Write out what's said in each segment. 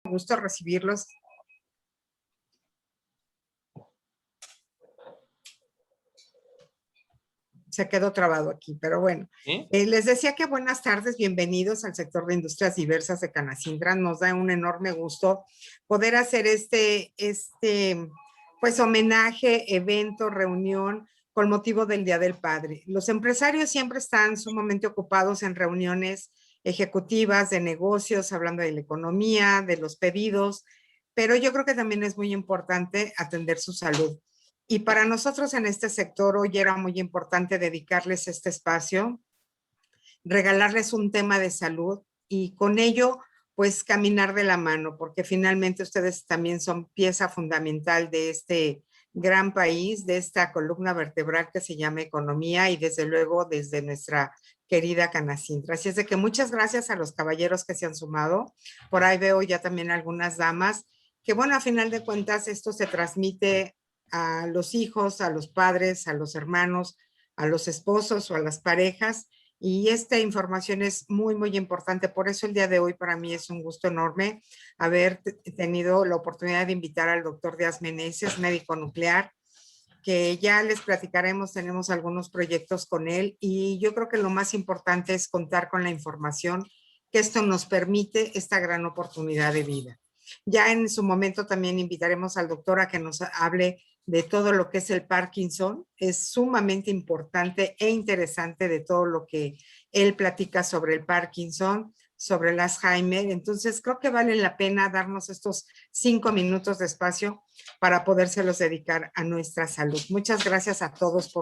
gusto recibirlos. Se quedó trabado aquí, pero bueno. ¿Sí? Les decía que buenas tardes, bienvenidos al sector de industrias diversas de Canacindra. Nos da un enorme gusto poder hacer pues homenaje, evento, reunión con motivo del Día del Padre. Los empresarios siempre están sumamente ocupados en reuniones ejecutivas de negocios, hablando de la economía, de los pedidos, pero yo creo que también es muy importante atender su salud. Y para nosotros en este sector hoy era muy importante dedicarles este espacio, regalarles un tema de salud y con ello pues caminar de la mano, porque finalmente ustedes también son pieza fundamental de este gran país, de esta columna vertebral que se llama economía y desde luego desde nuestra querida Canacintra. Así es de que muchas gracias a los caballeros que se han sumado. Por ahí veo ya también algunas damas, que bueno, a final de cuentas esto se transmite a los hijos, a los padres, a los hermanos, a los esposos o a las parejas. Y esta información es muy, muy importante. Por eso el día de hoy para mí es un gusto enorme haber tenido la oportunidad de invitar al doctor Díaz Meneses, médico nuclear, que ya les platicaremos, tenemos algunos proyectos con él y yo creo que lo más importante es contar con la información que esto nos permite, esta gran oportunidad de vida. Ya en su momento también invitaremos al doctor a que nos hable de todo lo que es el Parkinson. Es sumamente importante e interesante de todo lo que él platica sobre el Parkinson, sobre el Alzheimer. Entonces creo que vale la pena darnos estos 5 minutos de espacio para podérselos dedicar a nuestra salud. Muchas gracias a todos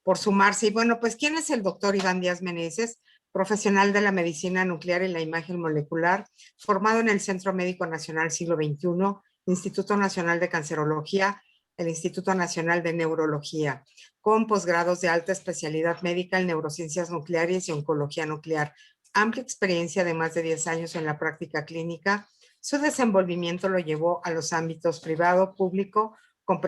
por sumarse. Y bueno, pues, ¿quién es el doctor Iván Díaz Meneses? Profesional de la medicina nuclear y la imagen molecular, formado en el Centro Médico Nacional Siglo XXI, Instituto Nacional de Cancerología, el Instituto Nacional de Neurología, con posgrados de alta especialidad médica en neurociencias nucleares y oncología nuclear. Amplia experiencia de más de 10 años en la práctica clínica. Su desenvolvimiento lo llevó a los ámbitos privado, público, con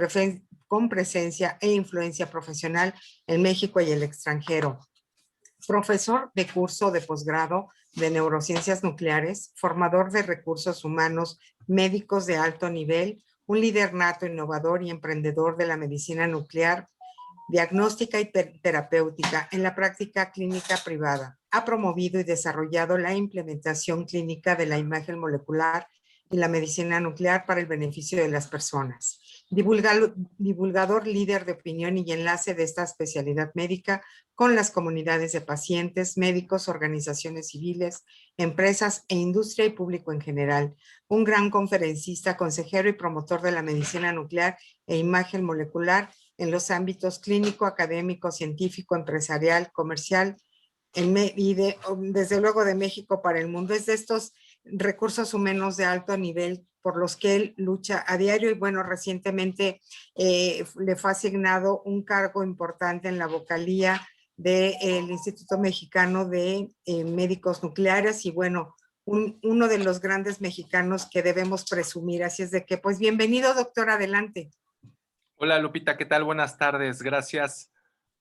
presencia e influencia profesional en México y el extranjero. Profesor de curso de posgrado de neurociencias nucleares, formador de recursos humanos médicos de alto nivel, un líder nato, innovador y emprendedor de la medicina nuclear, diagnóstica y terapéutica en la práctica clínica privada. Ha promovido y desarrollado la implementación clínica de la imagen molecular y la medicina nuclear para el beneficio de las personas. Divulgador, líder de opinión y enlace de esta especialidad médica con las comunidades de pacientes, médicos, organizaciones civiles, empresas e industria y público en general. Un gran conferencista, consejero y promotor de la medicina nuclear e imagen molecular en los ámbitos clínico, académico, científico, empresarial, comercial, y desde luego de México para el mundo. Es de estos recursos humanos de alto nivel por los que él lucha a diario y bueno, recientemente le fue asignado un cargo importante en la vocalía del Instituto Mexicano de Médicos Nucleares y bueno, uno de los grandes mexicanos que debemos presumir. Así es de que, pues bienvenido, doctor, adelante. Hola Lupita, ¿qué tal? Buenas tardes. Gracias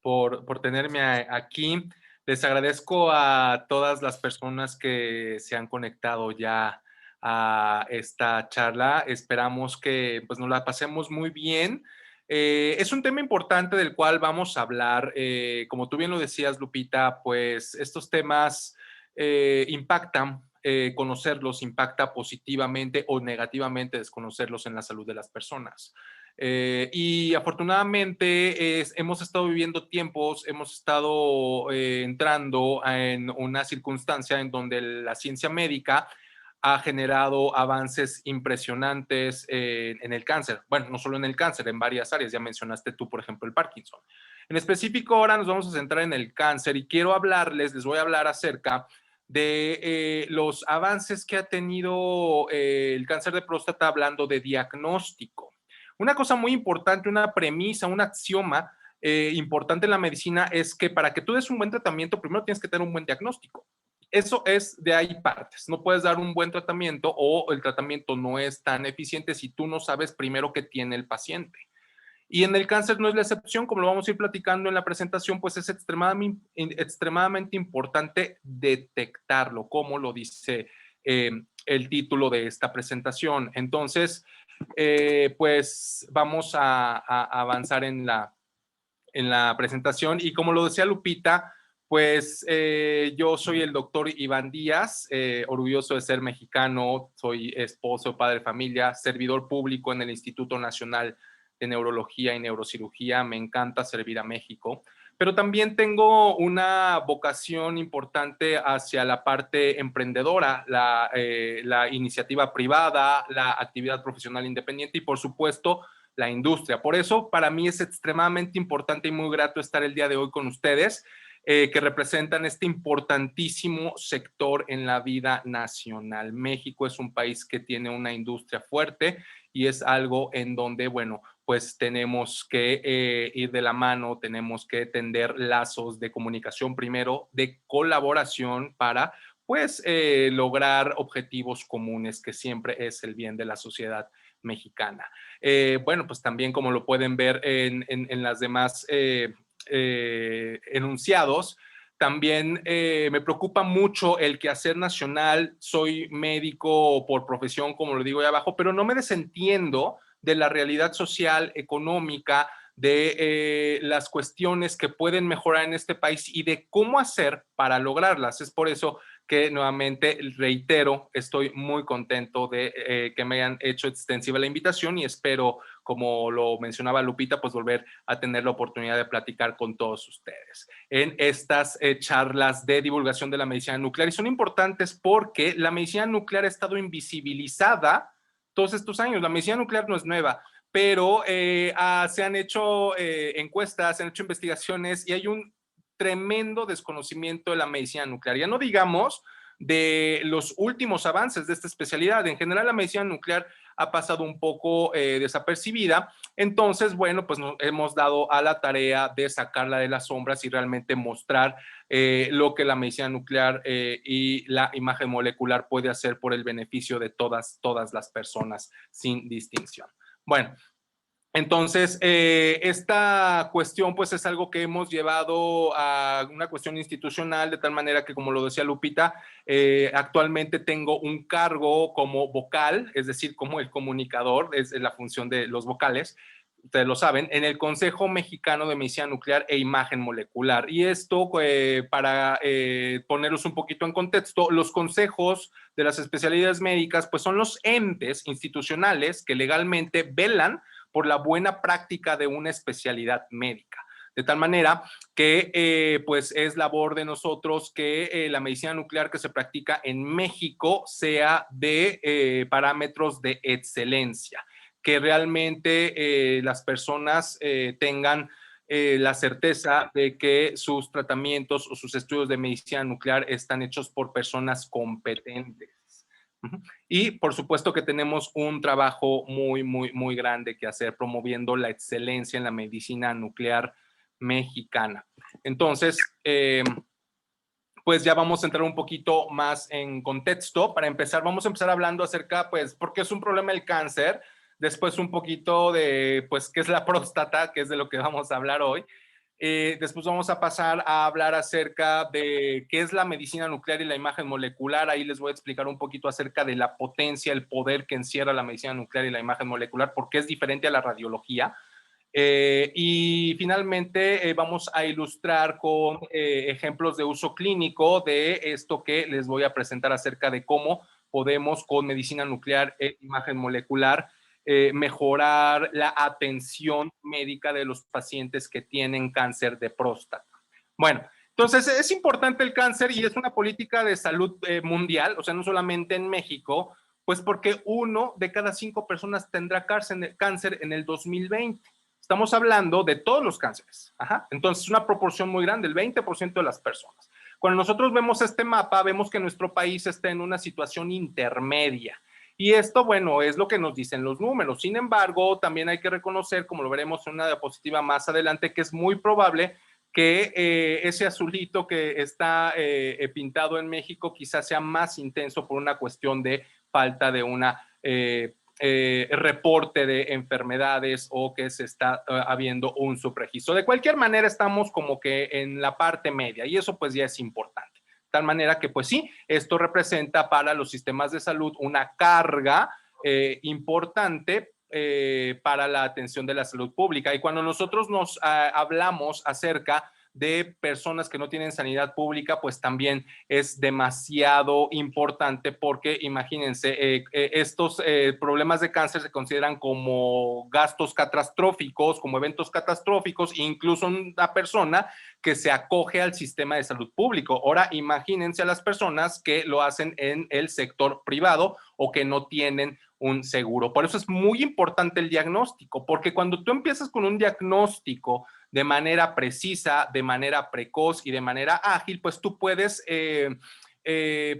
por tenerme aquí. Les agradezco a todas las personas que se han conectado ya a esta charla. Esperamos que pues, nos la pasemos muy bien. Es un tema importante del cual vamos a hablar. Como tú bien lo decías, Lupita, pues estos temas impactan. Conocerlos impacta positivamente o negativamente desconocerlos en la salud de las personas. Y afortunadamente hemos estado viviendo tiempos, hemos estado entrando en una circunstancia en donde la ciencia médica ha generado avances impresionantes en el cáncer. Bueno, no solo en el cáncer, en varias áreas. Ya mencionaste tú, por ejemplo, el Parkinson. En específico, ahora nos vamos a centrar en el cáncer y quiero les voy a hablar acerca de los avances que ha tenido el cáncer de próstata hablando de diagnóstico. Una cosa muy importante, una premisa, un axioma importante en la medicina es que para que tú des un buen tratamiento, primero tienes que tener un buen diagnóstico. Eso es de ahí partes. No puedes dar un buen tratamiento o el tratamiento no es tan eficiente si tú no sabes primero qué tiene el paciente. Y en el cáncer no es la excepción, como lo vamos a ir platicando en la presentación, pues es extremadamente importante detectarlo, como lo dice el título de esta presentación. Entonces, pues vamos a avanzar en la presentación. Y como lo decía Lupita, pues yo soy el doctor Iván Díaz, orgulloso de ser mexicano, soy esposo, padre de familia, servidor público en el Instituto Nacional de Neurología y Neurocirugía. Me encanta servir a México, pero también tengo una vocación importante hacia la parte emprendedora, la iniciativa privada, la actividad profesional independiente y, por supuesto, la industria. Por eso, para mí es extremadamente importante y muy grato estar el día de hoy con ustedes, que representan este importantísimo sector en la vida nacional. México es un país que tiene una industria fuerte y es algo en donde, bueno, pues tenemos que ir de la mano, tenemos que tender lazos de comunicación primero, de colaboración para, pues, lograr objetivos comunes, que siempre es el bien de la sociedad mexicana. Bueno, pues también como lo pueden ver en las demás enunciados, también me preocupa mucho el quehacer nacional. Soy médico por profesión, como lo digo ahí abajo, pero no me desentiendo de la realidad social, económica, de las cuestiones que pueden mejorar en este país y de cómo hacer para lograrlas. Es por eso que nuevamente reitero, estoy muy contento de que me hayan hecho extensiva la invitación y espero, como lo mencionaba Lupita, pues volver a tener la oportunidad de platicar con todos ustedes en estas charlas de divulgación de la medicina nuclear. Y son importantes porque la medicina nuclear ha estado invisibilizada todos estos años. La medicina nuclear no es nueva, pero se han hecho encuestas, se han hecho investigaciones y hay un tremendo desconocimiento de la medicina nuclear. Ya no digamos de los últimos avances de esta especialidad. En general, la medicina nuclear ha pasado un poco desapercibida. Entonces, bueno, pues nos hemos dado a la tarea de sacarla de las sombras y realmente mostrar lo que la medicina nuclear y la imagen molecular puede hacer por el beneficio de todas las personas sin distinción. Bueno, entonces, esta cuestión pues es algo que hemos llevado a una cuestión institucional, de tal manera que, como lo decía Lupita, actualmente tengo un cargo como vocal, es decir, como el comunicador, es la función de los vocales, ustedes lo saben, en el Consejo Mexicano de Medicina Nuclear e Imagen Molecular. Y esto, para ponerlos un poquito en contexto, los consejos de las especialidades médicas pues son los entes institucionales que legalmente velan por la buena práctica de una especialidad médica. De tal manera que pues es labor de nosotros que la medicina nuclear que se practica en México sea de parámetros de excelencia, que realmente las personas tengan la certeza de que sus tratamientos o sus estudios de medicina nuclear están hechos por personas competentes. Y por supuesto que tenemos un trabajo muy grande que hacer promoviendo la excelencia en la medicina nuclear mexicana. Entonces, pues ya vamos a entrar un poquito más en contexto. Para empezar, vamos a empezar hablando acerca, pues, por qué es un problema el cáncer. Después un poquito de, pues, qué es la próstata, que es de lo que vamos a hablar hoy. Después vamos a pasar a hablar acerca de qué es la medicina nuclear y la imagen molecular. Ahí les voy a explicar un poquito acerca de la potencia, el poder que encierra la medicina nuclear y la imagen molecular, porque es diferente a la radiología. Y finalmente vamos a ilustrar con ejemplos de uso clínico de esto que les voy a presentar acerca de cómo podemos con medicina nuclear e imagen molecular mejorar la atención médica de los pacientes que tienen cáncer de próstata. Bueno, entonces es importante el cáncer y es una política de salud mundial, o sea, no solamente en México, pues porque 1 de cada 5 personas tendrá cáncer en el 2020. Estamos hablando de todos los cánceres. Ajá. Entonces, es una proporción muy grande, el 20% de las personas. Cuando nosotros vemos este mapa, vemos que nuestro país está en una situación intermedia. Y esto, bueno, es lo que nos dicen los números. Sin embargo, también hay que reconocer, como lo veremos en una diapositiva más adelante, que es muy probable que ese azulito que está pintado en México quizás sea más intenso por una cuestión de falta de una reporte de enfermedades o que se está habiendo un subregistro. De cualquier manera, estamos como que en la parte media y eso pues ya es importante. tal manera que, pues sí, esto representa para los sistemas de salud una carga importante para la atención de la salud pública. Y cuando nosotros nos hablamos acerca de personas que no tienen sanidad pública, pues también es demasiado importante porque imagínense, estos problemas de cáncer se consideran como gastos catastróficos, como eventos catastróficos, incluso una persona que se acoge al sistema de salud público. Ahora imagínense a las personas que lo hacen en el sector privado o que no tienen un seguro. Por eso es muy importante el diagnóstico, porque cuando tú empiezas con un diagnóstico de manera precisa, de manera precoz y de manera ágil, pues tú puedes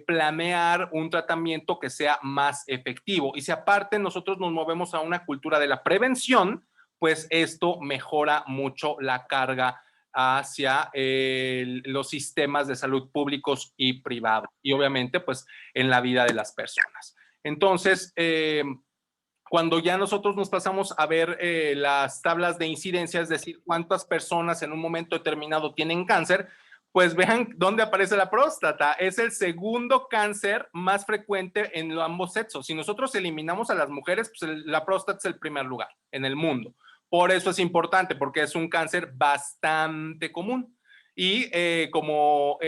planear un tratamiento que sea más efectivo. Y si aparte nosotros nos movemos a una cultura de la prevención, pues esto mejora mucho la carga hacia los sistemas de salud públicos y privados y obviamente pues en la vida de las personas. Entonces, cuando ya nosotros nos pasamos a ver las tablas de incidencia, es decir, cuántas personas en un momento determinado tienen cáncer, pues vean dónde aparece la próstata. Es el segundo cáncer más frecuente en ambos sexos. Si nosotros eliminamos a las mujeres, pues la próstata es el primer lugar en el mundo. Por eso es importante, porque es un cáncer bastante común. Y como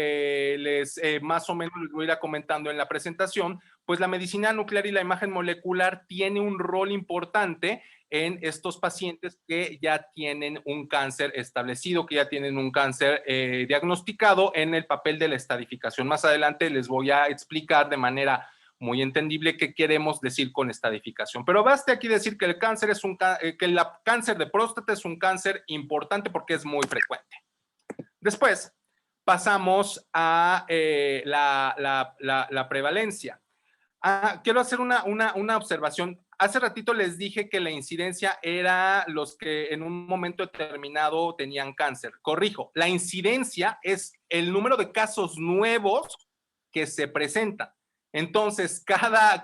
más o menos les voy a ir comentando en la presentación, pues la medicina nuclear y la imagen molecular tiene un rol importante en estos pacientes que ya tienen un cáncer establecido, que ya tienen un cáncer diagnosticado en el papel de la estadificación. Más adelante les voy a explicar de manera muy entendible qué queremos decir con estadificación. Pero baste aquí decir que el cáncer cáncer de próstata es un cáncer importante porque es muy frecuente. Después pasamos a la prevalencia. Quiero hacer una observación. Hace ratito les dije que la incidencia era los que en un momento determinado tenían cáncer. Corrijo, la incidencia es el número de casos nuevos que se presentan. Entonces, cada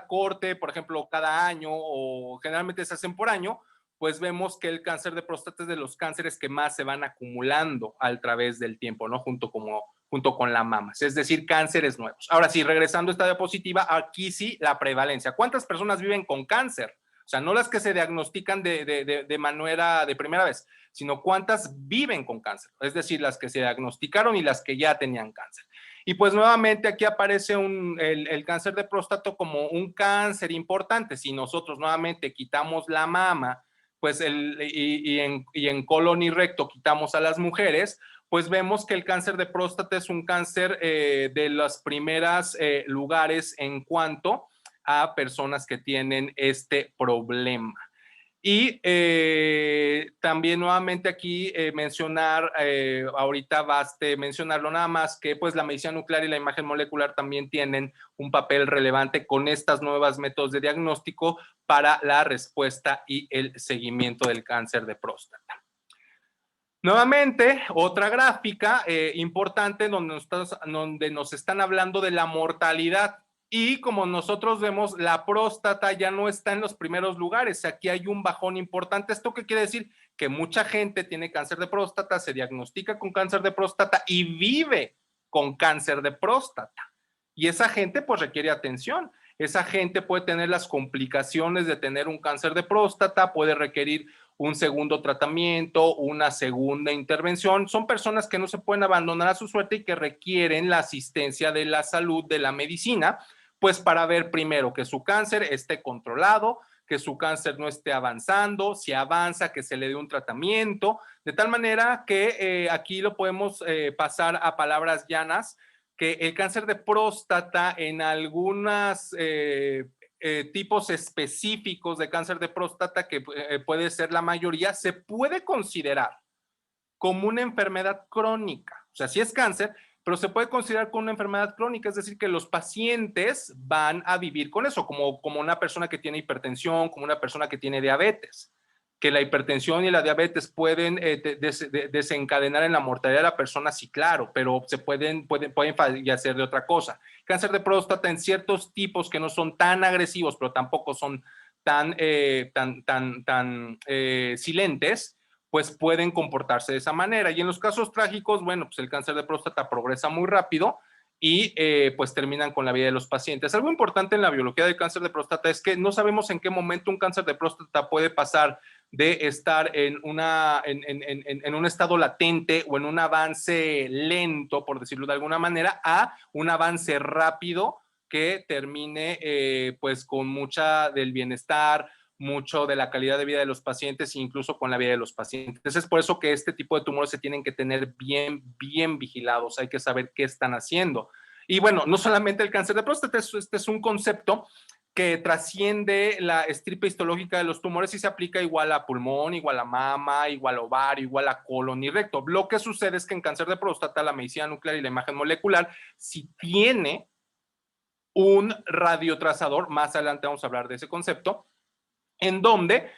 corte, por ejemplo, cada año o generalmente se hacen por año, pues vemos que el cáncer de próstata es de los cánceres que más se van acumulando a través del tiempo, ¿no? Junto con la mama, es decir, cánceres nuevos. Ahora sí, regresando a esta diapositiva, aquí sí la prevalencia. ¿Cuántas personas viven con cáncer? O sea, no las que se diagnostican de manera de primera vez, sino cuántas viven con cáncer, es decir, las que se diagnosticaron y las que ya tenían cáncer. Y pues nuevamente aquí aparece el cáncer de próstata como un cáncer importante. Si nosotros nuevamente quitamos la mama, pues en colon y recto quitamos a las mujeres, pues vemos que el cáncer de próstata es un cáncer de los primeros lugares en cuanto a personas que tienen este problema. Y también nuevamente aquí mencionar, ahorita baste mencionarlo nada más, que pues la medicina nuclear y la imagen molecular también tienen un papel relevante con estas nuevas métodos de diagnóstico para la respuesta y el seguimiento del cáncer de próstata. Nuevamente, otra gráfica importante donde nos están hablando de la mortalidad. Y como nosotros vemos, la próstata ya no está en los primeros lugares. Aquí hay un bajón importante. ¿Esto qué quiere decir? Que mucha gente tiene cáncer de próstata, se diagnostica con cáncer de próstata y vive con cáncer de próstata. Y esa gente pues requiere atención. Esa gente puede tener las complicaciones de tener un cáncer de próstata, puede requerir un segundo tratamiento, una segunda intervención. Son personas que no se pueden abandonar a su suerte y que requieren la asistencia de la salud, de la medicina, pues para ver primero que su cáncer esté controlado, que su cáncer no esté avanzando, si avanza, que se le dé un tratamiento, de tal manera que aquí lo podemos pasar a palabras llanas, que el cáncer de próstata en algunas tipos específicos de cáncer de próstata, que puede ser la mayoría, se puede considerar como una enfermedad crónica. O sea, sí es cáncer, pero se puede considerar como una enfermedad crónica, es decir, que los pacientes van a vivir con eso, como una persona que tiene hipertensión, como una persona que tiene diabetes, que la hipertensión y la diabetes pueden desencadenar en la mortalidad de la persona, sí, claro, pero pueden fallecer de otra cosa. Cáncer de próstata en ciertos tipos que no son tan agresivos, pero tampoco son tan silentes, pues pueden comportarse de esa manera. Y en los casos trágicos, bueno, pues el cáncer de próstata progresa muy rápido y pues terminan con la vida de los pacientes. Algo importante en la biología del cáncer de próstata es que no sabemos en qué momento un cáncer de próstata puede pasar de estar en un estado latente o en un avance lento, por decirlo de alguna manera, a un avance rápido que termine pues con mucha del bienestar, mucho de la calidad de vida de los pacientes e incluso con la vida de los pacientes. Es por eso que este tipo de tumores se tienen que tener bien vigilados, hay que saber qué están haciendo. Y bueno, no solamente el cáncer de próstata, este es un concepto que trasciende la estripe histológica de los tumores y se aplica igual a pulmón, igual a mama, igual a ovario, igual a colon y recto. Lo que sucede es que en cáncer de próstata la medicina nuclear y la imagen molecular si tiene un radiotrazador, más adelante vamos a hablar de ese concepto, en donde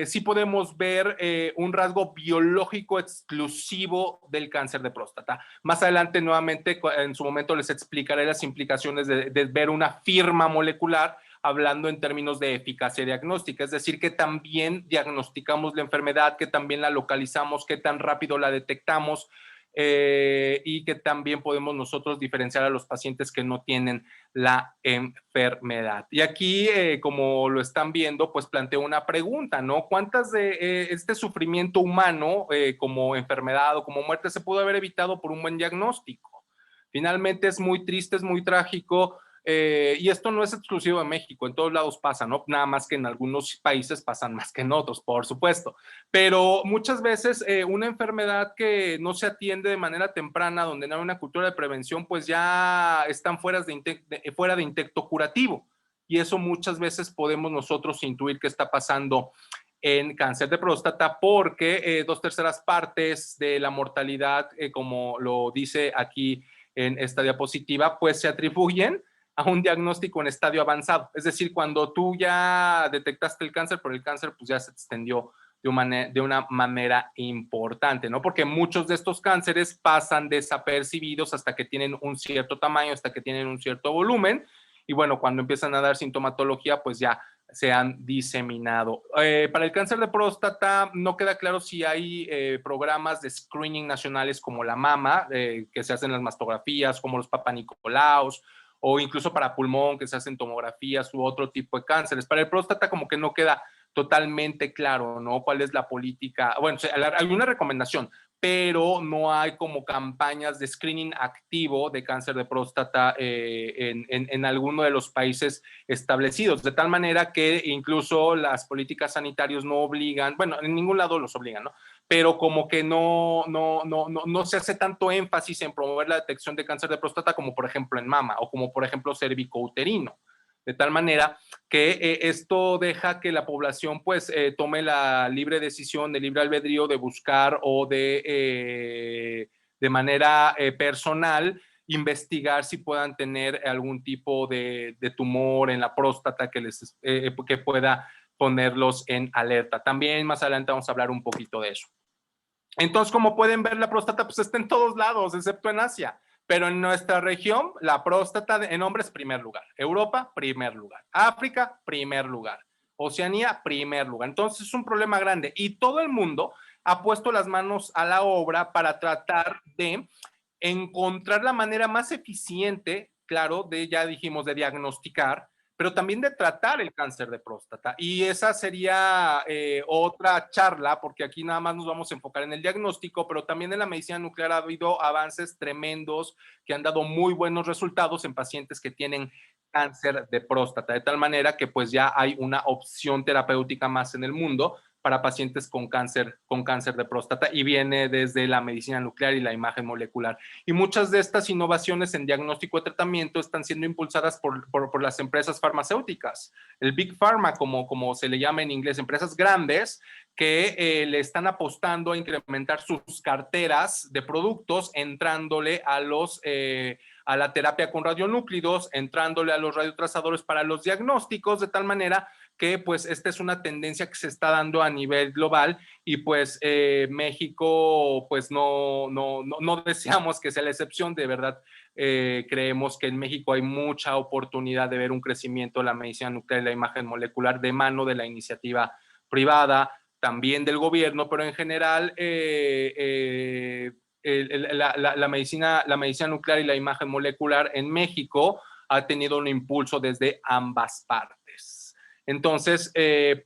sí podemos ver un rasgo biológico exclusivo del cáncer de próstata. Más adelante, nuevamente, en su momento les explicaré las implicaciones de ver una firma molecular hablando en términos de eficacia diagnóstica, es decir, que también diagnosticamos la enfermedad, que también la localizamos, que tan rápido la detectamos, y que también podemos nosotros diferenciar a los pacientes que no tienen la enfermedad. Y aquí, como lo están viendo, pues planteo una pregunta, ¿no? ¿Cuántas de este sufrimiento humano como enfermedad o como muerte se pudo haber evitado por un buen diagnóstico? Finalmente es muy triste, es muy trágico. Y esto no es exclusivo de México, en todos lados pasa, ¿no? Nada más que en algunos países pasan más que en otros, por supuesto. Pero muchas veces una enfermedad que no se atiende de manera temprana, donde no hay una cultura de prevención, pues ya están fuera de intento curativo. Y eso muchas veces podemos nosotros intuir qué está pasando en cáncer de próstata, porque 2/3 de la mortalidad, como lo dice aquí en esta diapositiva, pues se atribuyen a un diagnóstico en estadio avanzado. Es decir, cuando tú ya detectaste el cáncer, pero el cáncer pues ya se extendió de una manera importante, ¿no? Porque muchos de estos cánceres pasan desapercibidos hasta que tienen un cierto tamaño, hasta que tienen un cierto volumen, y bueno, cuando empiezan a dar sintomatología, pues ya se han diseminado. Para el cáncer de próstata no queda claro si hay programas de screening nacionales como la mama, que se hacen las mastografías, como los papanicolaos, o incluso para pulmón, que se hacen tomografías u otro tipo de cánceres. Para el próstata como que no queda totalmente claro, ¿no? ¿Cuál es la política? Bueno, hay una recomendación, pero no hay como campañas de screening activo de cáncer de próstata en alguno de los países establecidos, de tal manera que incluso las políticas sanitarias no obligan, bueno, en ningún lado los obligan, ¿no? Pero como que no se hace tanto énfasis en promover la detección de cáncer de próstata como por ejemplo en mama o como por ejemplo cervicouterino. De tal manera que esto deja que la población pues tome la libre decisión, de libre albedrío de buscar o de manera personal investigar si puedan tener algún tipo de tumor en la próstata que pueda ponerlos en alerta. También más adelante vamos a hablar un poquito de eso. Entonces, como pueden ver, la próstata pues está en todos lados, excepto en Asia. Pero en nuestra región, la próstata en hombres, primer lugar. Europa, primer lugar. África, primer lugar. Oceanía, primer lugar. Entonces, es un problema grande. Y todo el mundo ha puesto las manos a la obra para tratar de encontrar la manera más eficiente, claro, ya dijimos, de diagnosticar, pero también de tratar el cáncer de próstata. Y esa sería otra charla, porque aquí nada más nos vamos a enfocar en el diagnóstico, pero también en la medicina nuclear ha habido avances tremendos que han dado muy buenos resultados en pacientes que tienen cáncer de próstata, de tal manera que pues ya hay una opción terapéutica más en el mundo para pacientes con cáncer de próstata, y viene desde la medicina nuclear y la imagen molecular. Y muchas de estas innovaciones en diagnóstico y tratamiento están siendo impulsadas por las empresas farmacéuticas, el Big Pharma, como se le llama en inglés, empresas grandes que le están apostando a incrementar sus carteras de productos, entrándole a la terapia con radionúclidos, entrándole a los radiotrazadores para los diagnósticos, de tal manera que pues esta es una tendencia que se está dando a nivel global, y pues México pues no deseamos que sea la excepción. De verdad creemos que en México hay mucha oportunidad de ver un crecimiento de la medicina nuclear y la imagen molecular de mano de la iniciativa privada, también del gobierno, pero en general la medicina nuclear y la imagen molecular en México ha tenido un impulso desde ambas partes. Entonces,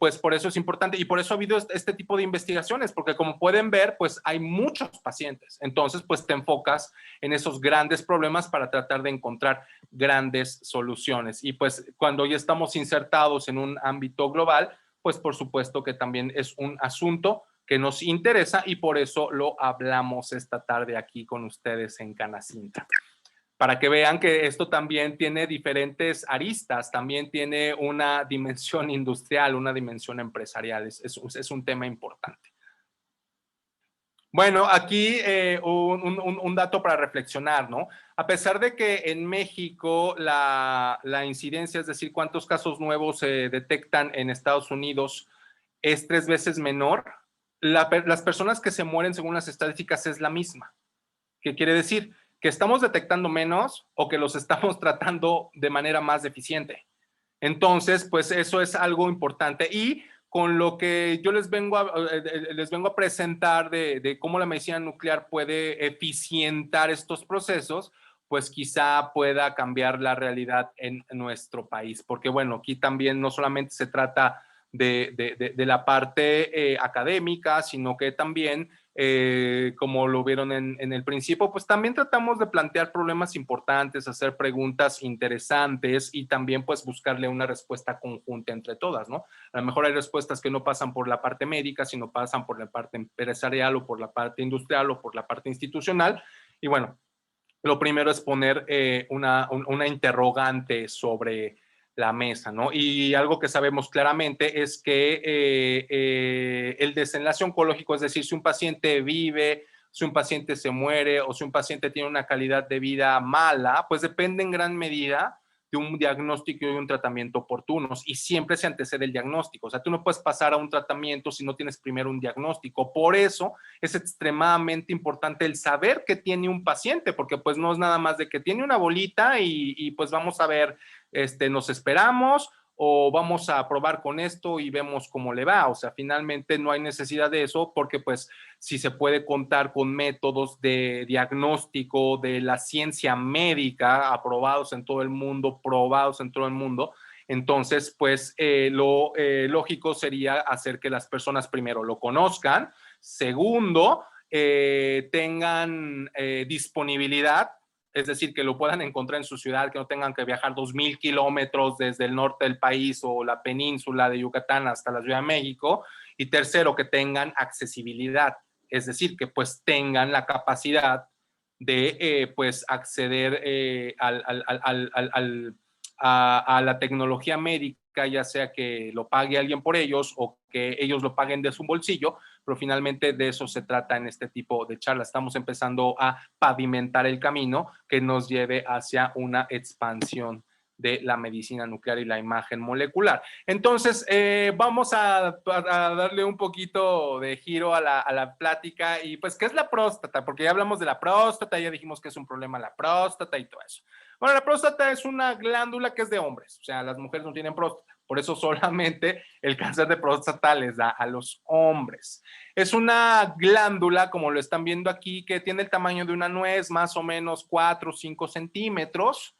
pues por eso es importante y por eso ha habido este tipo de investigaciones, porque como pueden ver, pues hay muchos pacientes. Entonces, pues te enfocas en esos grandes problemas para tratar de encontrar grandes soluciones. Y pues cuando ya estamos insertados en un ámbito global, pues por supuesto que también es un asunto que nos interesa y por eso lo hablamos esta tarde aquí con ustedes en Canacintra. Para que vean que esto también tiene diferentes aristas, también tiene una dimensión industrial, una dimensión empresarial, es un tema importante. Bueno, aquí un dato para reflexionar, ¿no? A pesar de que en México la incidencia, es decir, cuántos casos nuevos se detectan en Estados Unidos, es 3 veces menor, las personas que se mueren según las estadísticas es la misma. ¿Qué quiere decir? Que estamos detectando menos o que los estamos tratando de manera más eficiente. Entonces, pues eso es algo importante. Y con lo que yo les vengo a presentar de cómo la medicina nuclear puede eficientar estos procesos, pues quizá pueda cambiar la realidad en nuestro país. Porque bueno, aquí también no solamente se trata de la parte académica, sino que también como lo vieron en el principio, pues también tratamos de plantear problemas importantes, hacer preguntas interesantes y también pues buscarle una respuesta conjunta entre todas, ¿no? A lo mejor hay respuestas que no pasan por la parte médica, sino pasan por la parte empresarial o por la parte industrial o por la parte institucional. Y bueno, lo primero es poner una interrogante sobre la mesa, ¿no? Y algo que sabemos claramente es que el desenlace oncológico, es decir, si un paciente vive, si un paciente se muere o si un paciente tiene una calidad de vida mala, pues depende en gran medida de un diagnóstico y un tratamiento oportunos y siempre se antecede el diagnóstico. O sea, tú no puedes pasar a un tratamiento si no tienes primero un diagnóstico. Por eso es extremadamente importante el saber que tiene un paciente, porque pues no es nada más de que tiene una bolita y pues vamos a ver, nos esperamos o vamos a probar con esto y vemos cómo le va. O sea, finalmente no hay necesidad de eso porque pues si se puede contar con métodos de diagnóstico de la ciencia médica aprobados en todo el mundo, probados en todo el mundo, entonces pues lo lógico sería hacer que las personas primero lo conozcan, segundo, tengan disponibilidad, es decir, que lo puedan encontrar en su ciudad, que no tengan que viajar 2,000 kilómetros desde el norte del país o la península de Yucatán hasta la Ciudad de México. Y tercero, que tengan accesibilidad, es decir, que pues tengan la capacidad de pues acceder a la tecnología médica, ya sea que lo pague alguien por ellos o que ellos lo paguen de su bolsillo, pero finalmente de eso se trata en este tipo de charlas. Estamos empezando a pavimentar el camino que nos lleve hacia una expansión de la medicina nuclear y la imagen molecular. Entonces, vamos a darle un poquito de giro a la plática y pues, ¿qué es la próstata? Porque ya hablamos de la próstata, ya dijimos que es un problema la próstata y todo eso. Bueno, la próstata es una glándula que es de hombres, o sea, las mujeres no tienen próstata. Por eso solamente el cáncer de próstata les da a los hombres. Es una glándula, como lo están viendo aquí, que tiene el tamaño de una nuez, más o menos 4 o 5 centímetros,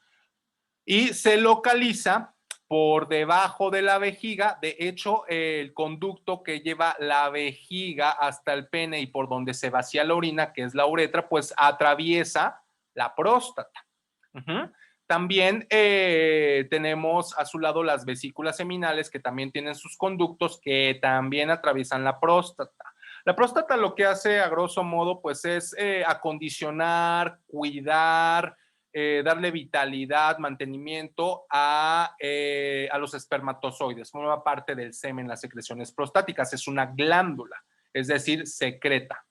y se localiza por debajo de la vejiga. De hecho, el conducto que lleva la vejiga hasta el pene y por donde se vacía la orina, que es la uretra, pues atraviesa la próstata. También tenemos a su lado las vesículas seminales que también tienen sus conductos que también atraviesan la próstata. La próstata lo que hace a grosso modo pues es acondicionar, cuidar, darle vitalidad, mantenimiento a los espermatozoides. Forma parte del semen, las secreciones prostáticas. Es una glándula, es decir, secreta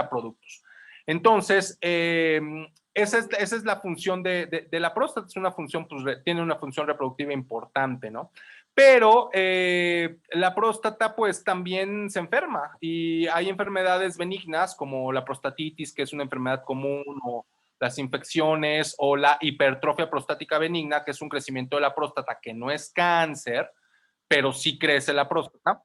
productos. Entonces, esa es la función de la próstata, es una función, pues, tiene una función reproductiva importante, ¿no? Pero la próstata pues también se enferma y hay enfermedades benignas como la prostatitis, que es una enfermedad común, o las infecciones o la hipertrofia prostática benigna, que es un crecimiento de la próstata que no es cáncer, pero sí crece la próstata.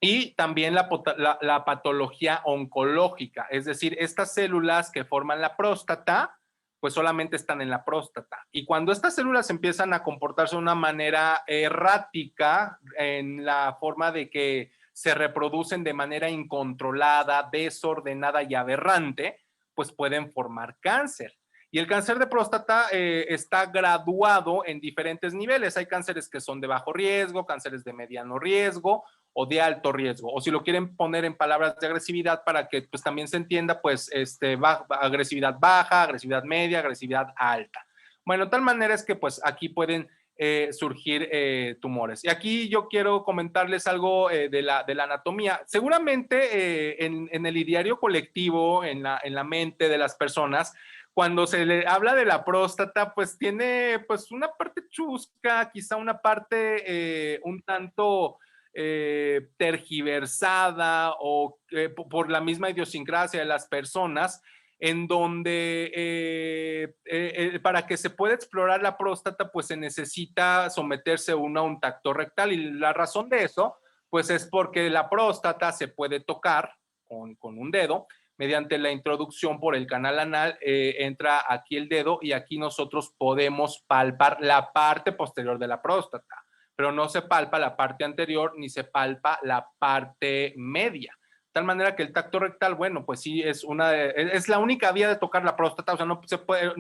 y también la patología oncológica, es decir, estas células que forman la próstata, pues solamente están en la próstata. Y cuando estas células empiezan a comportarse de una manera errática, en la forma de que se reproducen de manera incontrolada, desordenada y aberrante, pues pueden formar cáncer. Y el cáncer de próstata está graduado en diferentes niveles. Hay cánceres que son de bajo riesgo, cánceres de mediano riesgo o de alto riesgo. O si lo quieren poner en palabras de agresividad para que pues también se entienda, pues agresividad baja, agresividad media, agresividad alta. Bueno, de tal manera es que pues aquí pueden surgir tumores. Y aquí yo quiero comentarles algo de la anatomía. Seguramente en el ideario colectivo, en la mente de las personas, cuando se le habla de la próstata, pues tiene pues una parte chusca, quizá una parte un tanto tergiversada o por la misma idiosincrasia de las personas, en donde para que se pueda explorar la próstata, pues se necesita someterse uno a un tacto rectal, y la razón de eso, pues es porque la próstata se puede tocar con un dedo, mediante la introducción por el canal anal, entra aquí el dedo y aquí nosotros podemos palpar la parte posterior de la próstata, pero no se palpa la parte anterior ni se palpa la parte media. De tal manera que el tacto rectal, bueno, pues sí, es la única vía de tocar la próstata, o sea, no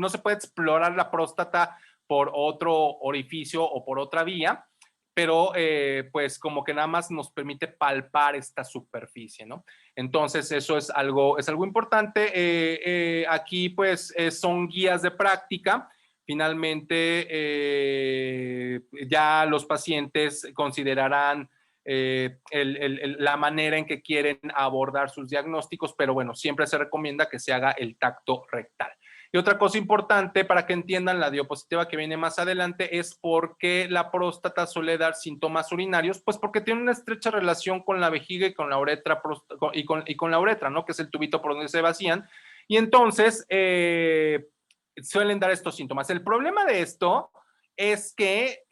se puede explorar la próstata por otro orificio o por otra vía, pero pues como que nada más nos permite palpar esta superficie, ¿no? Entonces eso es algo importante. Aquí pues son guías de práctica. Finalmente ya los pacientes considerarán la manera en que quieren abordar sus diagnósticos, pero bueno, siempre se recomienda que se haga el tacto rectal. Y otra cosa importante para que entiendan la diapositiva que viene más adelante es por qué la próstata suele dar síntomas urinarios, pues porque tiene una estrecha relación con la vejiga y con la uretra, y con la uretra, ¿no? Que es el tubito por donde se vacían. Y entonces suelen dar estos síntomas. El problema de esto es que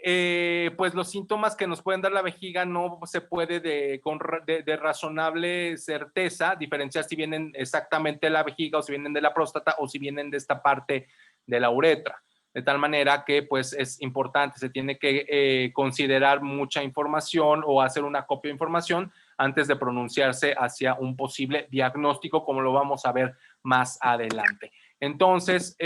pues los síntomas que nos pueden dar la vejiga no se puede de razonable certeza diferenciar si vienen exactamente de la vejiga o si vienen de la próstata o si vienen de esta parte de la uretra. De tal manera que pues es importante, se tiene que considerar mucha información o hacer una copia de información antes de pronunciarse hacia un posible diagnóstico, como lo vamos a ver más adelante. Entonces,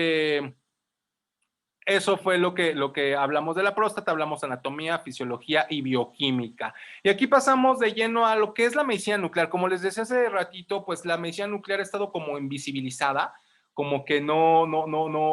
eso fue lo que hablamos de la próstata, hablamos de anatomía, fisiología y bioquímica. Y aquí pasamos de lleno a lo que es la medicina nuclear. Como les decía hace ratito, pues la medicina nuclear ha estado como invisibilizada, como que no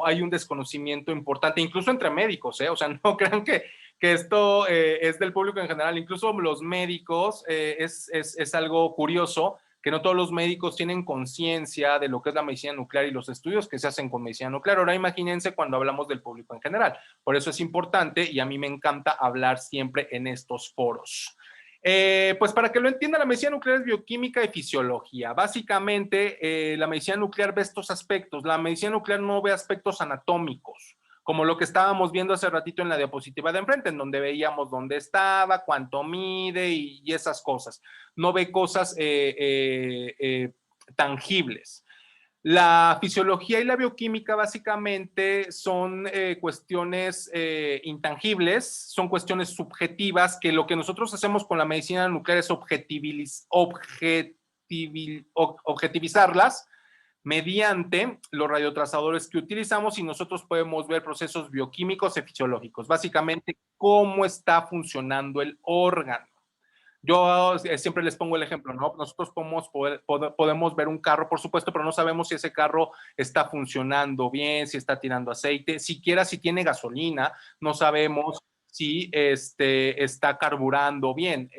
hay un desconocimiento importante, incluso entre médicos, ¿eh? O sea, no crean que esto es del público en general, incluso los médicos, es algo curioso, que no todos los médicos tienen conciencia de lo que es la medicina nuclear y los estudios que se hacen con medicina nuclear. Ahora imagínense cuando hablamos del público en general. Por eso es importante y a mí me encanta hablar siempre en estos foros. Pues para que lo entienda, la medicina nuclear es bioquímica y fisiología. Básicamente, la medicina nuclear ve estos aspectos. La medicina nuclear no ve aspectos anatómicos, como lo que estábamos viendo hace ratito en la diapositiva de enfrente, en donde veíamos dónde estaba, cuánto mide y esas cosas. No ve cosas tangibles. La fisiología y la bioquímica básicamente son cuestiones intangibles, son cuestiones subjetivas, que lo que nosotros hacemos con la medicina nuclear es objetivizarlas mediante los radiotrazadores que utilizamos, y nosotros podemos ver procesos bioquímicos y fisiológicos, básicamente cómo está funcionando el órgano. Yo siempre les pongo el ejemplo, ¿no? Nosotros podemos ver un carro, por supuesto, pero no sabemos si ese carro está funcionando bien, si está tirando aceite, siquiera si tiene gasolina, no sabemos si está carburando bien,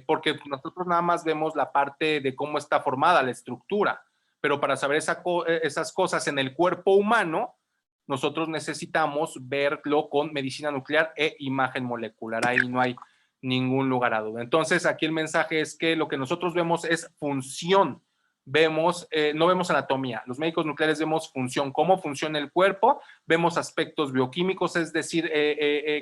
porque nosotros nada más vemos la parte de cómo está formada la estructura, pero para saber esas cosas en el cuerpo humano, nosotros necesitamos verlo con medicina nuclear e imagen molecular. Ahí no hay ningún lugar a duda. Entonces, aquí el mensaje es que lo que nosotros vemos es función. No vemos anatomía. Los médicos nucleares vemos función, cómo funciona el cuerpo, vemos aspectos bioquímicos, es decir,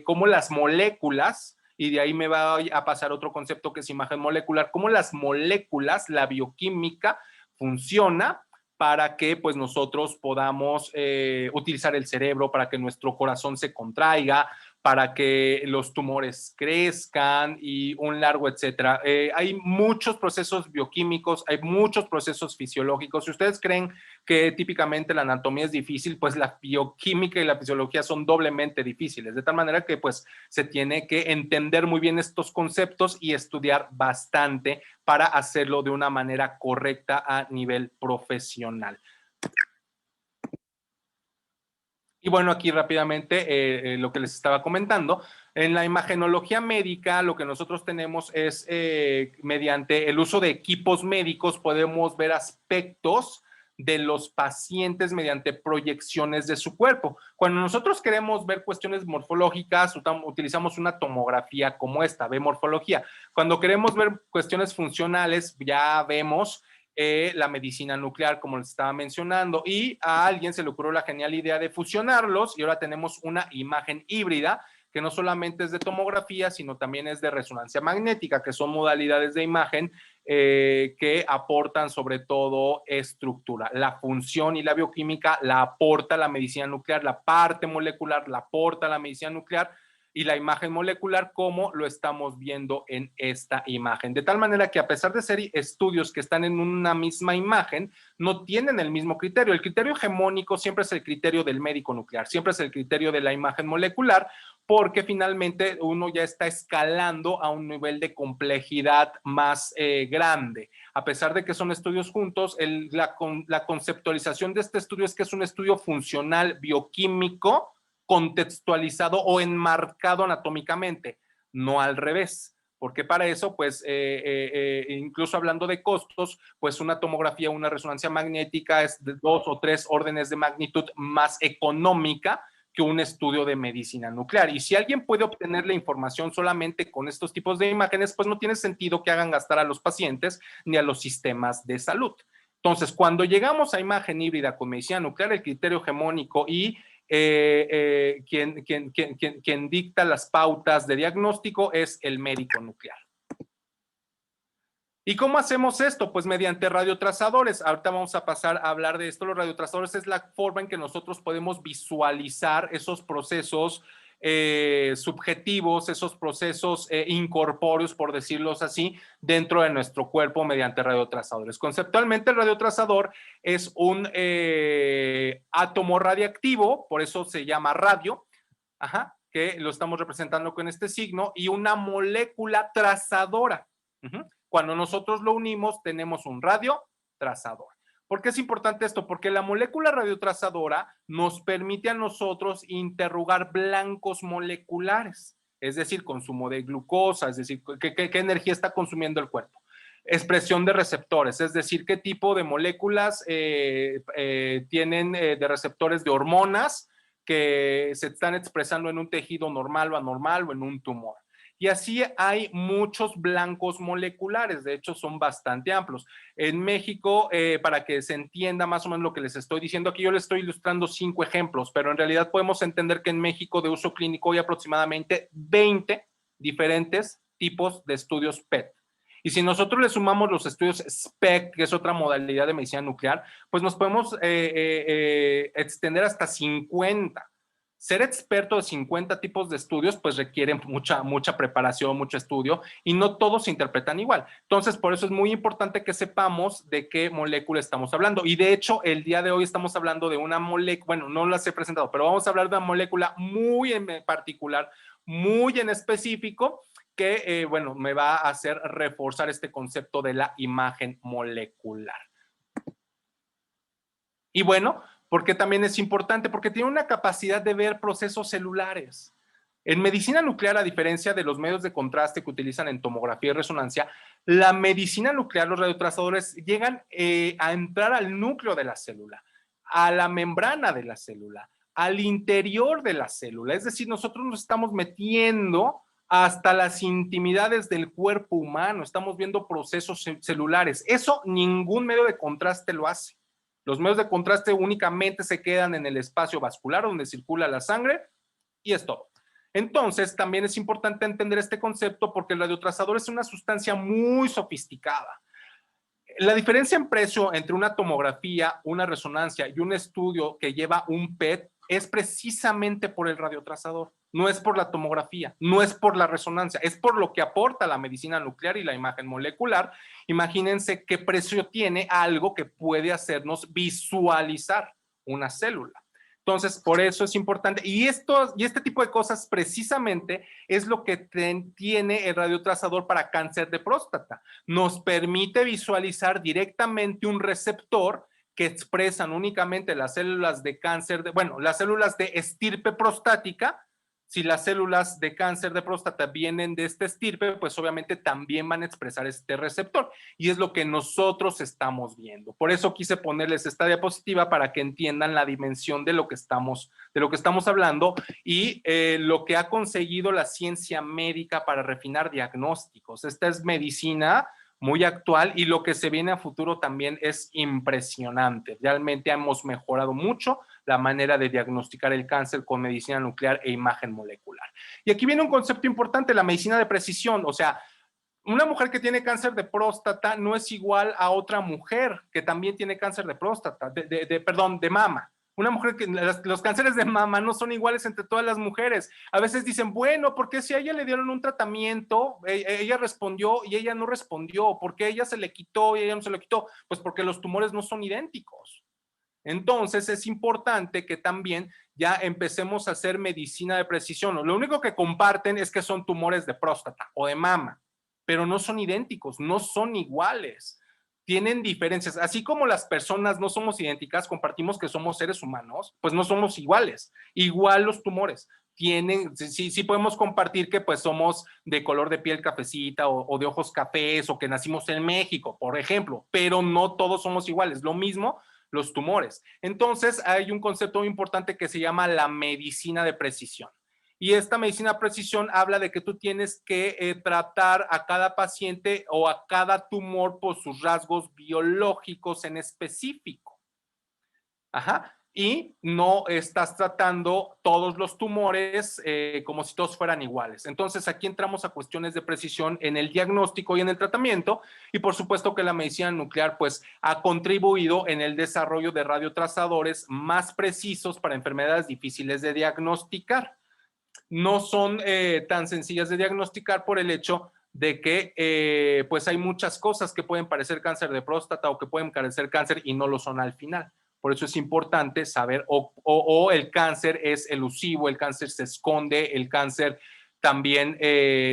cómo las moléculas y de ahí me va a pasar otro concepto que es imagen molecular, cómo las moléculas, la bioquímica funciona para que pues nosotros podamos utilizar el cerebro, para que nuestro corazón se contraiga, para que los tumores crezcan y un largo etcétera. Hay muchos procesos bioquímicos, hay muchos procesos fisiológicos. Si ustedes creen que típicamente la anatomía es difícil, pues la bioquímica y la fisiología son doblemente difíciles, de tal manera que pues se tiene que entender muy bien estos conceptos y estudiar bastante para hacerlo de una manera correcta a nivel profesional. Y bueno, aquí rápidamente lo que les estaba comentando, en la imagenología médica lo que nosotros tenemos es mediante el uso de equipos médicos podemos ver aspectos de los pacientes mediante proyecciones de su cuerpo. Cuando nosotros queremos ver cuestiones morfológicas, utilizamos una tomografía como esta, ve morfología. Cuando queremos ver cuestiones funcionales, ya vemos la medicina nuclear, como les estaba mencionando, y a alguien se le ocurrió la genial idea de fusionarlos y ahora tenemos una imagen híbrida que no solamente es de tomografía, sino también es de resonancia magnética, que son modalidades de imagen que aportan sobre todo estructura. La función y la bioquímica la aporta la medicina nuclear, la parte molecular la aporta la medicina nuclear, y la imagen molecular como lo estamos viendo en esta imagen. De tal manera que a pesar de ser estudios que están en una misma imagen, no tienen el mismo criterio. El criterio hegemónico siempre es el criterio del médico nuclear, siempre es el criterio de la imagen molecular, porque finalmente uno ya está escalando a un nivel de complejidad más grande. A pesar de que son estudios juntos, la conceptualización de este estudio es que es un estudio funcional bioquímico, contextualizado o enmarcado anatómicamente, no al revés, porque para eso, pues, incluso hablando de costos, pues una tomografía, una resonancia magnética es de 2 o 3 órdenes de magnitud más económica que un estudio de medicina nuclear. Y si alguien puede obtener la información solamente con estos tipos de imágenes, pues no tiene sentido que hagan gastar a los pacientes ni a los sistemas de salud. Entonces, cuando llegamos a imagen híbrida con medicina nuclear, el criterio hegemónico y quien dicta las pautas de diagnóstico es el médico nuclear. ¿Y cómo hacemos esto? Pues mediante radiotrazadores. Ahorita vamos a pasar a hablar de esto. Los radiotrazadores es la forma en que nosotros podemos visualizar esos procesos subjetivos, esos procesos incorpóreos, por decirlos así, dentro de nuestro cuerpo mediante radiotrazadores. Conceptualmente, el radiotrazador es un átomo radiactivo, por eso se llama radio, que lo estamos representando con este signo, y una molécula trazadora. Cuando nosotros lo unimos, tenemos un radiotrazador. ¿Por qué es importante esto? Porque la molécula radiotrazadora nos permite a nosotros interrogar blancos moleculares, es decir, consumo de glucosa, es decir, qué energía está consumiendo el cuerpo. Expresión de receptores, es decir, qué tipo de moléculas tienen de receptores de hormonas que se están expresando en un tejido normal o anormal o en un tumor. Y así hay muchos blancos moleculares, de hecho son bastante amplios. En México, para que se entienda más o menos lo que les estoy diciendo, aquí yo les estoy ilustrando 5 ejemplos, pero en realidad podemos entender que en México de uso clínico hay aproximadamente 20 diferentes tipos de estudios PET. Y si nosotros le sumamos los estudios SPECT, que es otra modalidad de medicina nuclear, pues nos podemos extender hasta 50. Ser experto de 50 tipos de estudios pues requiere mucha preparación, mucho estudio y no todos se interpretan igual. Entonces, por eso es muy importante que sepamos de qué molécula estamos hablando. Y de hecho, el día de hoy estamos hablando de una molécula, bueno, no las he presentado, pero vamos a hablar de una molécula muy en particular, muy en específico, que, bueno, me va a hacer reforzar este concepto de la imagen molecular. Y bueno, porque también es importante, porque tiene una capacidad de ver procesos celulares. En medicina nuclear, a diferencia de los medios de contraste que utilizan en tomografía y resonancia, la medicina nuclear, los radiotrazadores, llegan a entrar al núcleo de la célula, a la membrana de la célula, al interior de la célula. Es decir, nosotros nos estamos metiendo hasta las intimidades del cuerpo humano, estamos viendo procesos celulares. Eso ningún medio de contraste lo hace. Los medios de contraste únicamente se quedan en el espacio vascular donde circula la sangre y es todo. Entonces, también es importante entender este concepto porque el radiotrazador es una sustancia muy sofisticada. La diferencia en precio entre una tomografía, una resonancia y un estudio que lleva un PET es precisamente por el radiotrazador, no es por la tomografía, no es por la resonancia, es por lo que aporta la medicina nuclear y la imagen molecular. Imagínense qué precio tiene algo que puede hacernos visualizar una célula. Entonces, por eso es importante. Y este tipo de cosas precisamente es lo que tiene el radiotrazador para cáncer de próstata. Nos permite visualizar directamente un receptor que expresan únicamente las células de cáncer, las células de estirpe prostática. Si las células de cáncer de próstata vienen de este estirpe, pues obviamente también van a expresar este receptor y es lo que nosotros estamos viendo. Por eso quise ponerles esta diapositiva para que entiendan la dimensión de lo que estamos hablando y lo que ha conseguido la ciencia médica para refinar diagnósticos. Esta es medicina muy actual y lo que se viene a futuro también es impresionante. Realmente hemos mejorado mucho la manera de diagnosticar el cáncer con medicina nuclear e imagen molecular. Y aquí viene un concepto importante, la medicina de precisión. O sea, una mujer que tiene cáncer de próstata no es igual a otra mujer que también tiene cáncer de próstata, de mama. Una mujer que los cánceres de mama no son iguales entre todas las mujeres. A veces dicen, bueno, ¿por qué si a ella le dieron un tratamiento, ella respondió y ella no respondió? ¿Por qué ella se le quitó y ella no se le quitó? Pues porque los tumores no son idénticos. Entonces es importante que también ya empecemos a hacer medicina de precisión. Lo único que comparten es que son tumores de próstata o de mama, pero no son idénticos, no son iguales. Tienen diferencias. Así como las personas no somos idénticas, compartimos que somos seres humanos, pues no somos iguales. Igual los tumores. Sí podemos compartir que pues somos de color de piel cafecita o de ojos cafés o que nacimos en México, por ejemplo, pero no todos somos iguales. Lo mismo los tumores. Entonces hay un concepto muy importante que se llama la medicina de precisión. Y esta medicina de precisión habla de que tú tienes que tratar a cada paciente o a cada tumor por sus rasgos biológicos en específico. Ajá. Y no estás tratando todos los tumores como si todos fueran iguales. Entonces aquí entramos a cuestiones de precisión en el diagnóstico y en el tratamiento y por supuesto que la medicina nuclear pues ha contribuido en el desarrollo de radiotrazadores más precisos para enfermedades difíciles de diagnosticar. No son tan sencillas de diagnosticar por el hecho de que pues hay muchas cosas que pueden parecer cáncer de próstata o que pueden parecer cáncer y no lo son al final. Por eso es importante saber, o el cáncer es elusivo, el cáncer se esconde, el cáncer también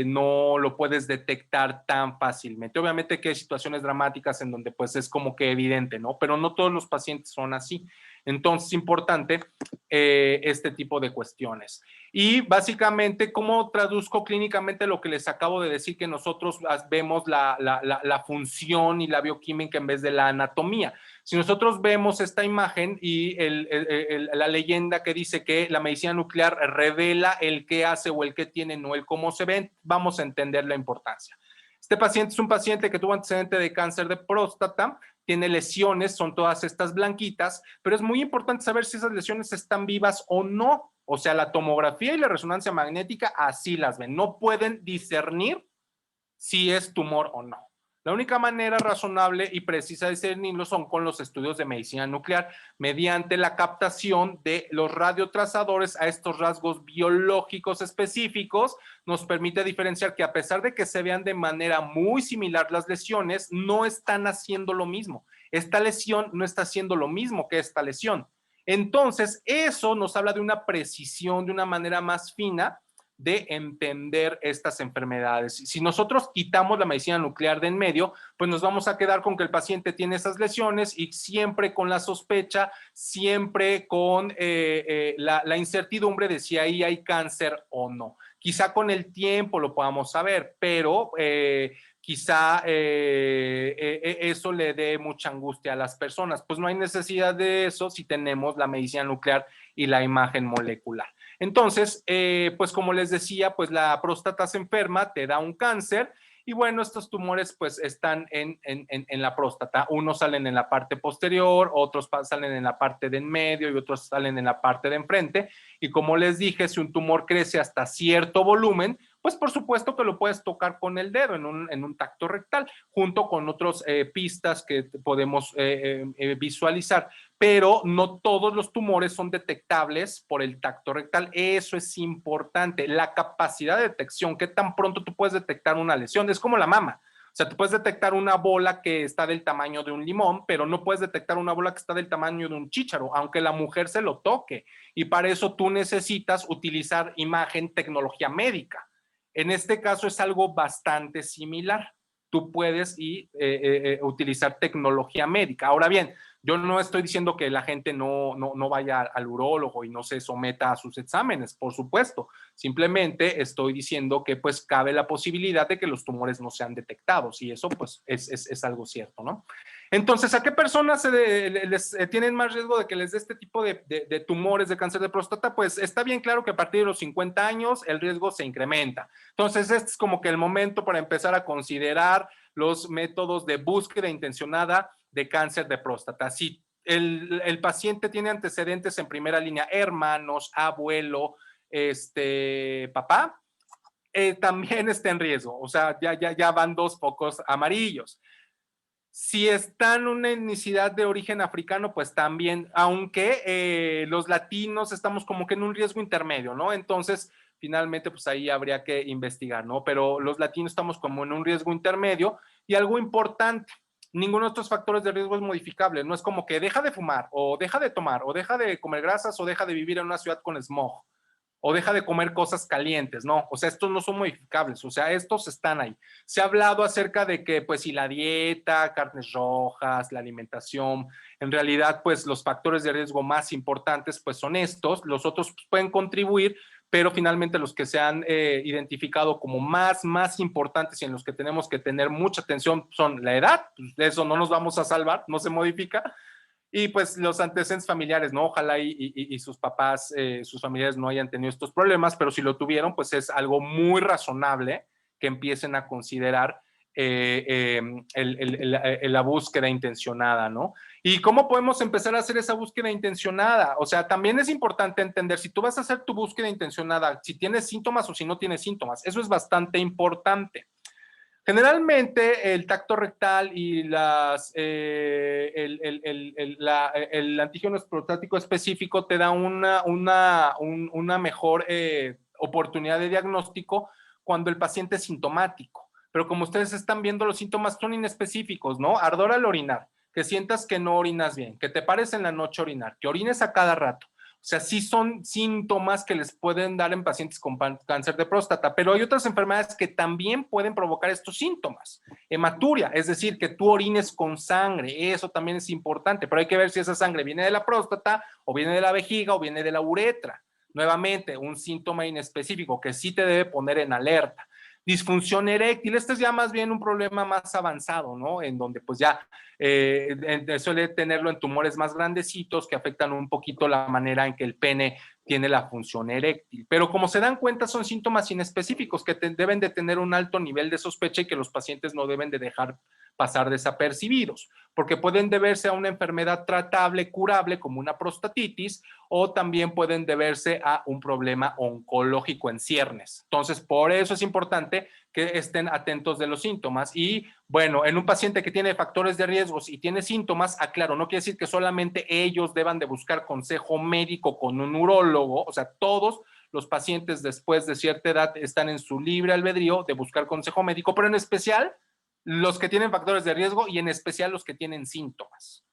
no lo puedes detectar tan fácilmente. Obviamente que hay situaciones dramáticas en donde pues es como que evidente, ¿no? Pero no todos los pacientes son así. Entonces es importante este tipo de cuestiones. Y básicamente, ¿cómo traduzco clínicamente lo que les acabo de decir? Que nosotros vemos la función y la bioquímica en vez de la anatomía. Si nosotros vemos esta imagen y la leyenda que dice que la medicina nuclear revela el qué hace o el qué tiene, no el cómo se ven, vamos a entender la importancia. Este paciente es un paciente que tuvo antecedente de cáncer de próstata, tiene lesiones, son todas estas blanquitas, pero es muy importante saber si esas lesiones están vivas o no. O sea, la tomografía y la resonancia magnética así las ven. No pueden discernir si es tumor o no. La única manera razonable y precisa de discernirlo son con los estudios de medicina nuclear mediante la captación de los radiotrazadores a estos rasgos biológicos específicos. Nos permite diferenciar que a pesar de que se vean de manera muy similar las lesiones, no están haciendo lo mismo. Esta lesión no está haciendo lo mismo que esta lesión. Entonces, eso nos habla de una precisión, de una manera más fina de entender estas enfermedades. Si nosotros quitamos la medicina nuclear de en medio, pues nos vamos a quedar con que el paciente tiene esas lesiones y siempre con la sospecha, siempre con la incertidumbre de si ahí hay cáncer o no. Quizá con el tiempo lo podamos saber, pero quizá eso le dé mucha angustia a las personas. Pues no hay necesidad de eso si tenemos la medicina nuclear y la imagen molecular. Entonces, pues como les decía, pues la próstata se enferma, te da un cáncer Y bueno, estos tumores pues están en la próstata. Unos salen en la parte posterior, otros salen en la parte de en medio y otros salen en la parte de enfrente. Y como les dije, si un tumor crece hasta cierto volumen, pues por supuesto que lo puedes tocar con el dedo en un tacto rectal, junto con otras pistas que podemos visualizar. Pero no todos los tumores son detectables por el tacto rectal. Eso es importante. La capacidad de detección, qué tan pronto tú puedes detectar una lesión, es como la mama. O sea, tú puedes detectar una bola que está del tamaño de un limón, pero no puedes detectar una bola que está del tamaño de un chícharo, aunque la mujer se lo toque. Y para eso tú necesitas utilizar imagen, tecnología médica. En este caso es algo bastante similar. Tú puedes utilizar tecnología médica. Ahora bien, yo no estoy diciendo que la gente no vaya al urólogo y no se someta a sus exámenes, por supuesto. Simplemente estoy diciendo que pues cabe la posibilidad de que los tumores no sean detectados y eso pues es algo cierto, ¿no? Entonces, ¿a qué personas tienen más riesgo de que les dé este tipo de tumores de cáncer de próstata? Pues está bien claro que a partir de los 50 años el riesgo se incrementa. Entonces, este es como que el momento para empezar a considerar los métodos de búsqueda intencionada de cáncer de próstata. Si el paciente tiene antecedentes en primera línea, hermanos, abuelo, papá, también está en riesgo. O sea, ya van dos focos amarillos. Si está en una etnicidad de origen africano, pues también, aunque los latinos estamos como que en un riesgo intermedio, ¿no? Entonces, finalmente, pues ahí habría que investigar, ¿no? Pero los latinos estamos como en un riesgo intermedio y algo importante, ninguno de estos factores de riesgo es modificable, no es como que deja de fumar o deja de tomar o deja de comer grasas o deja de vivir en una ciudad con smog o deja de comer cosas calientes, ¿no? O sea, estos no son modificables, o sea, estos están ahí. Se ha hablado acerca de que, pues, si la dieta, carnes rojas, la alimentación, en realidad, pues, los factores de riesgo más importantes, pues, son estos, los otros pues, pueden contribuir, pero finalmente los que se han identificado como más importantes y en los que tenemos que tener mucha atención son la edad, pues, de eso no nos vamos a salvar, no se modifica, y pues los antecedentes familiares, ¿no? Ojalá y sus papás, sus familiares no hayan tenido estos problemas, pero si lo tuvieron, pues es algo muy razonable que empiecen a considerar la búsqueda intencionada, ¿no? ¿Y cómo podemos empezar a hacer esa búsqueda intencionada? O sea, también es importante entender si tú vas a hacer tu búsqueda intencionada, si tienes síntomas o si no tienes síntomas. Eso es bastante importante. Generalmente el tacto rectal y el antígeno prostático específico te da una mejor oportunidad de diagnóstico cuando el paciente es sintomático. Pero como ustedes están viendo, los síntomas son inespecíficos, ¿no? Ardor al orinar, que sientas que no orinas bien, que te pares en la noche a orinar, que orines a cada rato. O sea, sí son síntomas que les pueden dar en pacientes con cáncer de próstata, pero hay otras enfermedades que también pueden provocar estos síntomas. Hematuria, es decir, que tú orines con sangre, eso también es importante, pero hay que ver si esa sangre viene de la próstata o viene de la vejiga o viene de la uretra. Nuevamente, un síntoma inespecífico que sí te debe poner en alerta. Disfunción eréctil, este es ya más bien un problema más avanzado, ¿no? En donde pues ya suele tenerlo en tumores más grandecitos que afectan un poquito la manera en que el pene tiene la función eréctil. Pero como se dan cuenta, son síntomas inespecíficos que deben de tener un alto nivel de sospecha y que los pacientes no deben de dejar pasar desapercibidos, porque pueden deberse a una enfermedad tratable, curable, como una prostatitis, o también pueden deberse a un problema oncológico en ciernes. Entonces, por eso es importante que estén atentos de los síntomas. Y bueno, en un paciente que tiene factores de riesgos y tiene síntomas, aclaro, no quiere decir que solamente ellos deban de buscar consejo médico con un urólogo, o sea, todos los pacientes después de cierta edad están en su libre albedrío de buscar consejo médico, pero en especial los que tienen factores de riesgo y en especial los que tienen síntomas.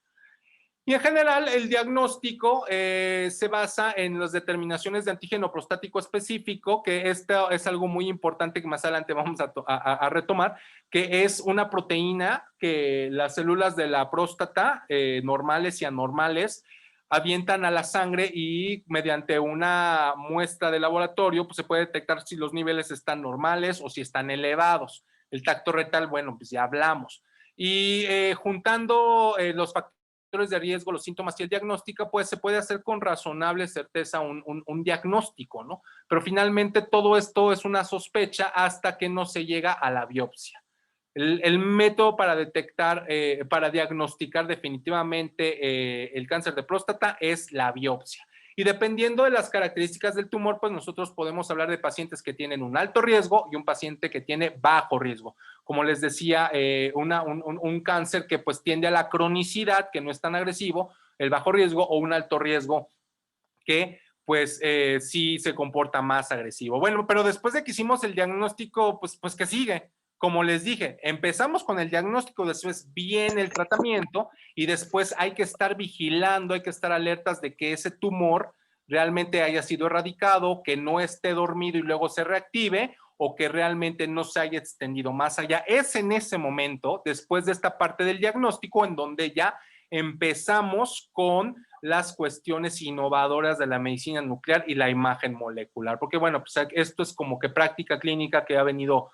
Y en general, el diagnóstico se basa en las determinaciones de antígeno prostático específico, que esto es algo muy importante que más adelante vamos a retomar, que es una proteína que las células de la próstata, normales y anormales, avientan a la sangre y mediante una muestra de laboratorio pues se puede detectar si los niveles están normales o si están elevados. El tacto rectal, bueno, pues ya hablamos. Y juntando los factores de riesgo, los síntomas y el diagnóstico, pues se puede hacer con razonable certeza un diagnóstico, ¿no? Pero finalmente todo esto es una sospecha hasta que no se llega a la biopsia. El método para detectar, para diagnosticar definitivamente el cáncer de próstata es la biopsia. Y dependiendo de las características del tumor, pues nosotros podemos hablar de pacientes que tienen un alto riesgo y un paciente que tiene bajo riesgo. Como les decía, un cáncer que pues tiende a la cronicidad, que no es tan agresivo, el bajo riesgo, o un alto riesgo que pues sí se comporta más agresivo. Bueno, pero después de que hicimos el diagnóstico, pues ¿qué sigue? Como les dije, empezamos con el diagnóstico, después viene el tratamiento y después hay que estar vigilando, hay que estar alertas de que ese tumor realmente haya sido erradicado, que no esté dormido y luego se reactive, o que realmente no se haya extendido más allá. Es en ese momento, después de esta parte del diagnóstico, en donde ya empezamos con las cuestiones innovadoras de la medicina nuclear y la imagen molecular, porque bueno, pues esto es como que práctica clínica que ha venido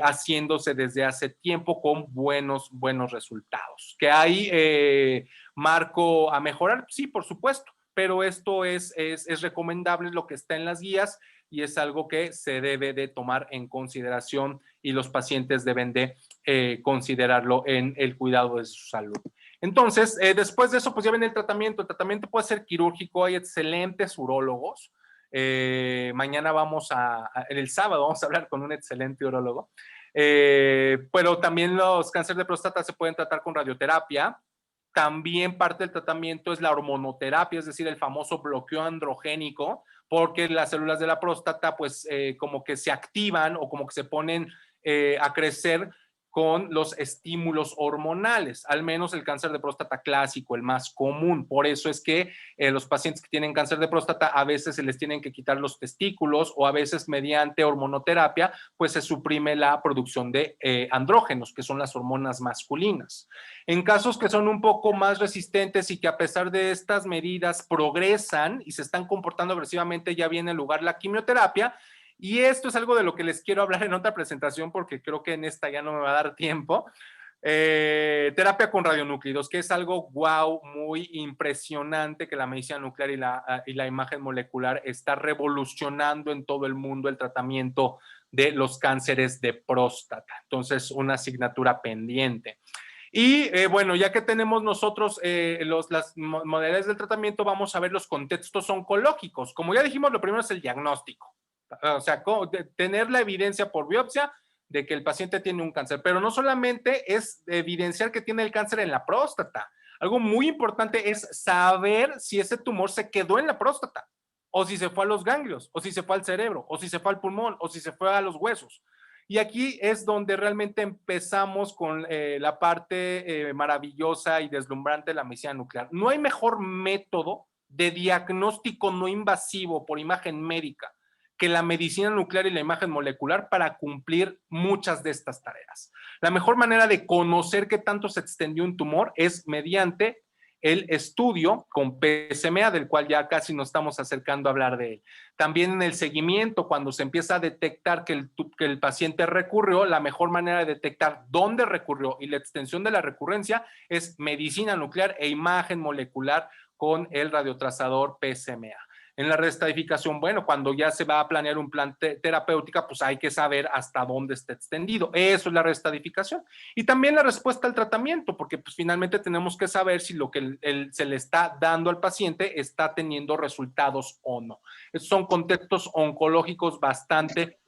haciéndose desde hace tiempo con buenos resultados. ¿Que hay marco a mejorar? Sí, por supuesto, pero esto es recomendable, lo que está en las guías, y es algo que se debe de tomar en consideración y los pacientes deben de considerarlo en el cuidado de su salud. Entonces, después de eso, pues ya viene el tratamiento. El tratamiento puede ser quirúrgico, hay excelentes urólogos. Mañana el sábado vamos a hablar con un excelente urólogo. Pero también los cánceres de próstata se pueden tratar con radioterapia. También parte del tratamiento es la hormonoterapia, es decir, el famoso bloqueo androgénico, porque las células de la próstata, pues, como que se activan o como que se ponen a crecer con los estímulos hormonales, al menos el cáncer de próstata clásico, el más común. Por eso es que los pacientes que tienen cáncer de próstata a veces se les tienen que quitar los testículos, o a veces mediante hormonoterapia pues se suprime la producción de andrógenos, que son las hormonas masculinas. En casos que son un poco más resistentes y que a pesar de estas medidas progresan y se están comportando agresivamente, ya viene en lugar la quimioterapia. Y esto es algo de lo que les quiero hablar en otra presentación, porque creo que en esta ya no me va a dar tiempo. Terapia con radionúclidos, que es algo muy impresionante, que la medicina nuclear y la imagen molecular está revolucionando en todo el mundo el tratamiento de los cánceres de próstata. Entonces, una asignatura pendiente. Y bueno, ya que tenemos nosotros las modalidades del tratamiento, vamos a ver los contextos oncológicos. Como ya dijimos, lo primero es el diagnóstico. O sea, tener la evidencia por biopsia de que el paciente tiene un cáncer, pero no solamente es evidenciar que tiene el cáncer en la próstata. Algo muy importante es saber si ese tumor se quedó en la próstata, o si se fue a los ganglios, o si se fue al cerebro, o si se fue al pulmón, o si se fue a los huesos. Y aquí es donde realmente empezamos con la parte maravillosa y deslumbrante de la medicina nuclear. No hay mejor método de diagnóstico no invasivo por imagen médica que la medicina nuclear y la imagen molecular para cumplir muchas de estas tareas. La mejor manera de conocer qué tanto se extendió un tumor es mediante el estudio con PSMA, del cual ya casi nos estamos acercando a hablar de él. También en el seguimiento, cuando se empieza a detectar que el paciente recurrió, la mejor manera de detectar dónde recurrió y la extensión de la recurrencia es medicina nuclear e imagen molecular con el radiotrazador PSMA. En la reestadificación, bueno, cuando ya se va a planear un plan terapéutica, pues hay que saber hasta dónde está extendido. Eso es la reestadificación. Y también la respuesta al tratamiento, porque pues finalmente tenemos que saber si lo que se le está dando al paciente está teniendo resultados o no. Esos son contextos oncológicos bastante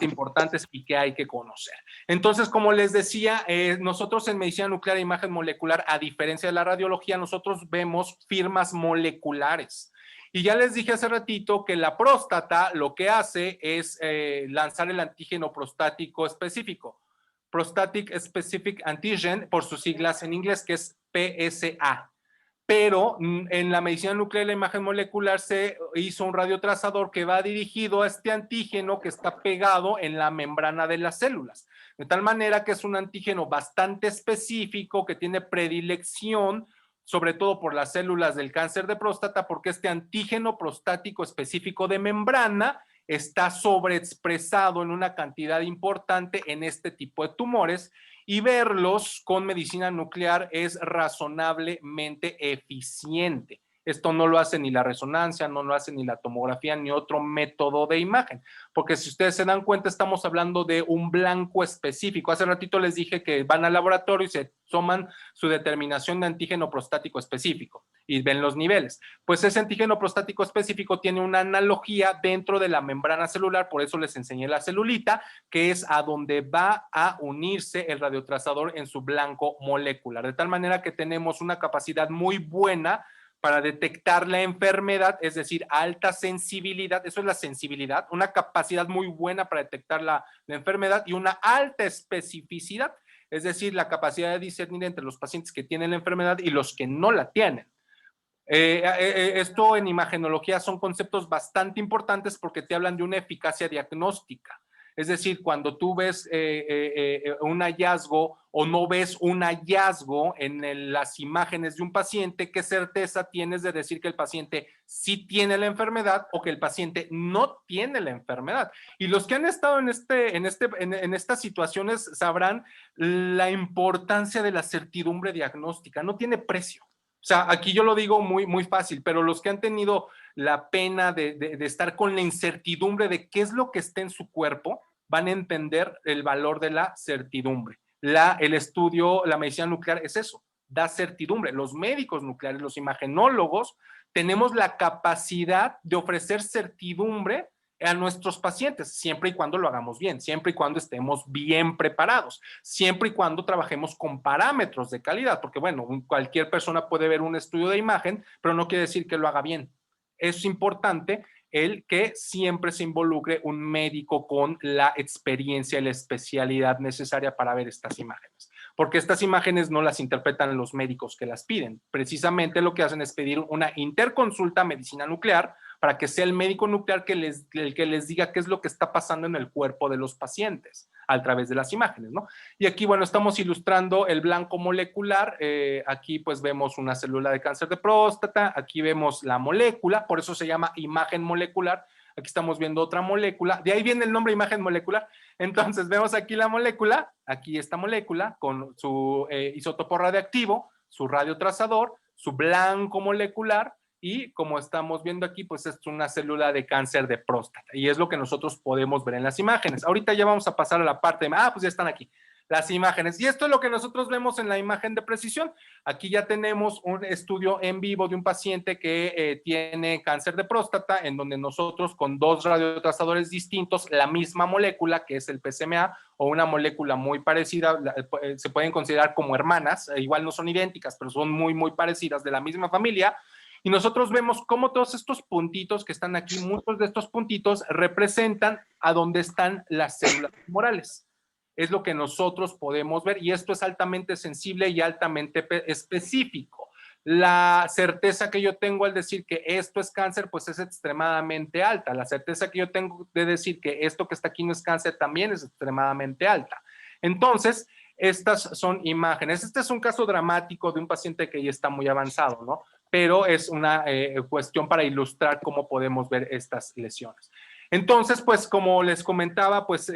importantes y que hay que conocer. Entonces, como les decía, nosotros en medicina nuclear e imagen molecular, a diferencia de la radiología, nosotros vemos firmas moleculares. Y ya les dije hace ratito que la próstata lo que hace es lanzar el antígeno prostático específico, Prostatic Specific Antigen, por sus siglas en inglés, que es PSA. Pero en la medicina nuclear y la imagen molecular se hizo un radiotrazador que va dirigido a este antígeno que está pegado en la membrana de las células. De tal manera que es un antígeno bastante específico que tiene predilección sobre todo por las células del cáncer de próstata, porque este antígeno prostático específico de membrana está sobreexpresado en una cantidad importante en este tipo de tumores, y verlos con medicina nuclear es razonablemente eficiente. Esto no lo hace ni la resonancia, no lo hace ni la tomografía, ni otro método de imagen, porque si ustedes se dan cuenta, estamos hablando de un blanco específico. Hace ratito les dije que van al laboratorio y se toman su determinación de antígeno prostático específico y ven los niveles. Pues ese antígeno prostático específico tiene una analogía dentro de la membrana celular, por eso les enseñé la celulita, que es a donde va a unirse el radiotrazador en su blanco molecular, de tal manera que tenemos una capacidad muy buena para detectar la enfermedad, es decir, alta sensibilidad, eso es la sensibilidad, una capacidad muy buena para detectar la enfermedad y una alta especificidad, es decir, la capacidad de discernir entre los pacientes que tienen la enfermedad y los que no la tienen. Esto en imagenología son conceptos bastante importantes porque te hablan de una eficacia diagnóstica. Es decir, cuando tú ves un hallazgo o no ves un hallazgo en las imágenes de un paciente, ¿qué certeza tienes de decir que el paciente sí tiene la enfermedad o que el paciente no tiene la enfermedad? Y los que han estado en estas situaciones sabrán la importancia de la certidumbre diagnóstica. No tiene precio. O sea, aquí yo lo digo muy, muy fácil, pero los que han tenido la pena de estar con la incertidumbre de qué es lo que está en su cuerpo, van a entender el valor de la certidumbre. El estudio, la medicina nuclear es eso, da certidumbre. Los médicos nucleares, los imagenólogos, tenemos la capacidad de ofrecer certidumbre a nuestros pacientes, siempre y cuando lo hagamos bien, siempre y cuando estemos bien preparados, siempre y cuando trabajemos con parámetros de calidad, porque bueno, cualquier persona puede ver un estudio de imagen, pero no quiere decir que lo haga bien. Es importante el que siempre se involucre un médico con la experiencia y la especialidad necesaria para ver estas imágenes, porque estas imágenes no las interpretan los médicos que las piden. Precisamente lo que hacen es pedir una interconsulta a medicina nuclear para que sea el médico nuclear el que les diga qué es lo que está pasando en el cuerpo de los pacientes a través de las imágenes, ¿no? Y aquí, bueno, estamos ilustrando el blanco molecular. Aquí pues vemos una célula de cáncer de próstata, aquí vemos la molécula, por eso se llama imagen molecular. Aquí estamos viendo otra molécula, de ahí viene el nombre imagen molecular. Entonces vemos aquí la molécula, aquí esta molécula con su isótopo radiactivo, su radiotrazador, su blanco molecular, y como estamos viendo aquí, pues es una célula de cáncer de próstata y es lo que nosotros podemos ver en las imágenes. Ahorita ya vamos a pasar a la parte de, pues ya están aquí las imágenes y esto es lo que nosotros vemos en la imagen de precisión. Aquí ya tenemos un estudio en vivo de un paciente que tiene cáncer de próstata, en donde nosotros con dos radiotrazadores distintos, la misma molécula que es el PSMA o una molécula muy parecida, se pueden considerar como hermanas, igual no son idénticas, pero son muy, muy parecidas, de la misma familia. Y nosotros vemos cómo todos estos puntitos que están aquí, muchos de estos puntitos representan a dónde están las células tumorales. Es lo que nosotros podemos ver y esto es altamente sensible y altamente específico. La certeza que yo tengo al decir que esto es cáncer, pues es extremadamente alta. La certeza que yo tengo de decir que esto que está aquí no es cáncer también es extremadamente alta. Entonces, estas son imágenes. Este es un caso dramático de un paciente que ya está muy avanzado, ¿no? Pero es una cuestión para ilustrar cómo podemos ver estas lesiones. Entonces, pues como les comentaba, pues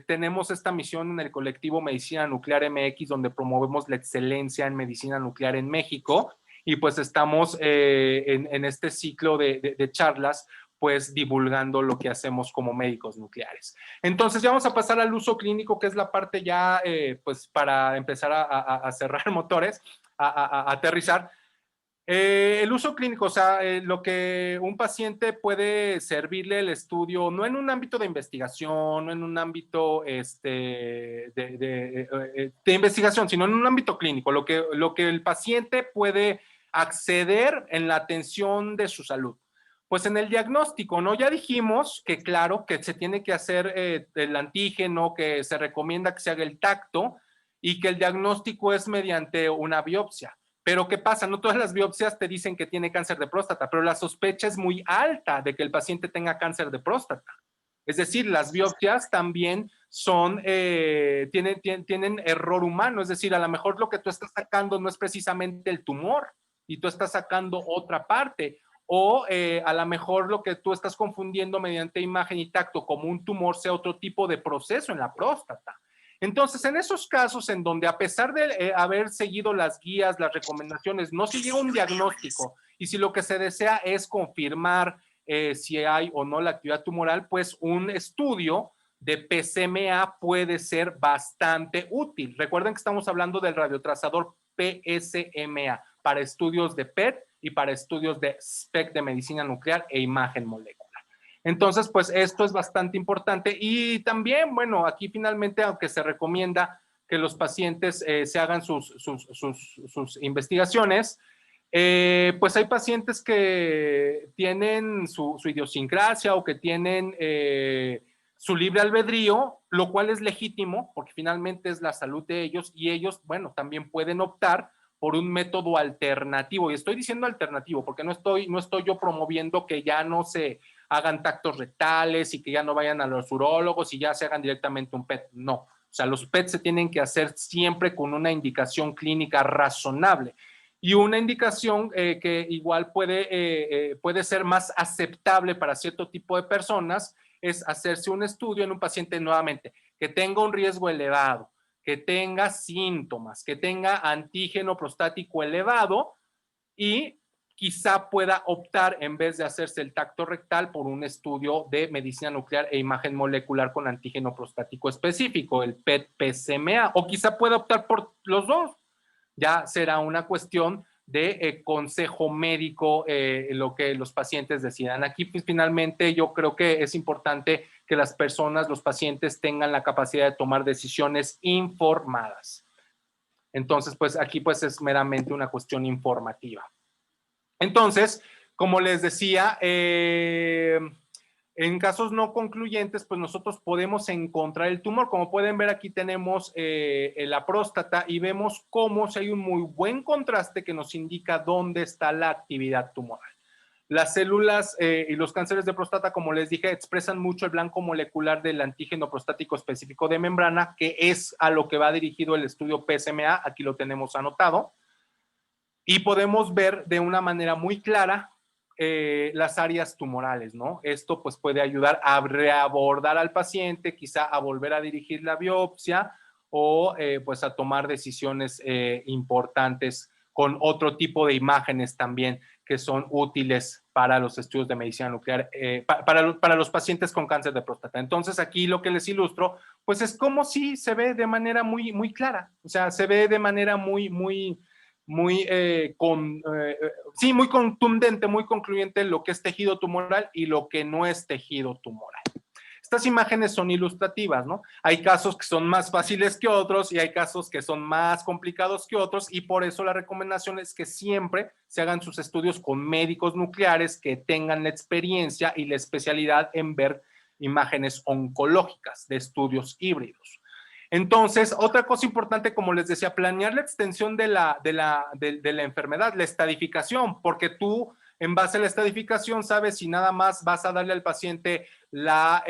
tenemos esta misión en el colectivo Medicina Nuclear MX, donde promovemos la excelencia en medicina nuclear en México y pues estamos en este ciclo de charlas pues divulgando lo que hacemos como médicos nucleares. Entonces ya vamos a pasar al uso clínico, que es la parte ya pues para empezar a cerrar motores, a aterrizar. El uso clínico, o sea, lo que un paciente puede servirle el estudio, no en un ámbito de investigación, no en un ámbito de investigación, sino en un ámbito clínico, lo que el paciente puede acceder en la atención de su salud. Pues en el diagnóstico, ¿no? Ya dijimos que claro, que se tiene que hacer el antígeno, que se recomienda que se haga el tacto y que el diagnóstico es mediante una biopsia. Pero ¿qué pasa? No todas las biopsias te dicen que tiene cáncer de próstata, pero la sospecha es muy alta de que el paciente tenga cáncer de próstata. Es decir, las biopsias también tienen error humano, es decir, a lo mejor lo que tú estás sacando no es precisamente el tumor y tú estás sacando otra parte. O a lo mejor lo que tú estás confundiendo mediante imagen y tacto como un tumor sea otro tipo de proceso en la próstata. Entonces, en esos casos en donde a pesar de haber seguido las guías, las recomendaciones, no se llega a un diagnóstico y si lo que se desea es confirmar si hay o no la actividad tumoral, pues un estudio de PSMA puede ser bastante útil. Recuerden que estamos hablando del radiotrazador PSMA para estudios de PET y para estudios de SPECT de medicina nuclear e imagen molecular. Entonces, pues esto es bastante importante y también, bueno, aquí finalmente, aunque se recomienda que los pacientes se hagan sus investigaciones, pues hay pacientes que tienen su idiosincrasia o que tienen su libre albedrío, lo cual es legítimo porque finalmente es la salud de ellos y ellos, bueno, también pueden optar por un método alternativo. Y estoy diciendo alternativo porque no estoy yo promoviendo que ya no se hagan tactos rectales y que ya no vayan a los urólogos y ya se hagan directamente un PET. No, o sea, los PET se tienen que hacer siempre con una indicación clínica razonable y una indicación que igual puede ser más aceptable para cierto tipo de personas es hacerse un estudio en un paciente nuevamente que tenga un riesgo elevado, que tenga síntomas, que tenga antígeno prostático elevado y quizá pueda optar en vez de hacerse el tacto rectal por un estudio de medicina nuclear e imagen molecular con antígeno prostático específico, el PET-PSMA, o quizá pueda optar por los dos. Ya será una cuestión de consejo médico, lo que los pacientes decidan. Aquí, pues, finalmente, yo creo que es importante que las personas, los pacientes, tengan la capacidad de tomar decisiones informadas. Entonces, pues, aquí, pues, es meramente una cuestión informativa. Entonces, como les decía, en casos no concluyentes, pues nosotros podemos encontrar el tumor. Como pueden ver, aquí tenemos la próstata y vemos cómo si hay un muy buen contraste que nos indica dónde está la actividad tumoral. Las células y los cánceres de próstata, como les dije, expresan mucho el blanco molecular del antígeno prostático específico de membrana, que es a lo que va dirigido el estudio PSMA. Aquí lo tenemos anotado. Y podemos ver de una manera muy clara las áreas tumorales, ¿no? Esto pues puede ayudar a reabordar al paciente, quizá a volver a dirigir la biopsia o pues a tomar decisiones importantes con otro tipo de imágenes también que son útiles para los estudios de medicina nuclear, para los pacientes con cáncer de próstata. Entonces aquí lo que les ilustro pues es como si se ve de manera muy, muy clara, o sea, se ve de manera muy muy contundente, muy concluyente lo que es tejido tumoral y lo que no es tejido tumoral. Estas imágenes son ilustrativas, ¿no? Hay casos que son más fáciles que otros y hay casos que son más complicados que otros y por eso la recomendación es que siempre se hagan sus estudios con médicos nucleares que tengan la experiencia y la especialidad en ver imágenes oncológicas de estudios híbridos. Entonces, otra cosa importante, como les decía, planear la extensión de la enfermedad, la estadificación, porque tú, en base a la estadificación, sabes si nada más vas a darle al paciente la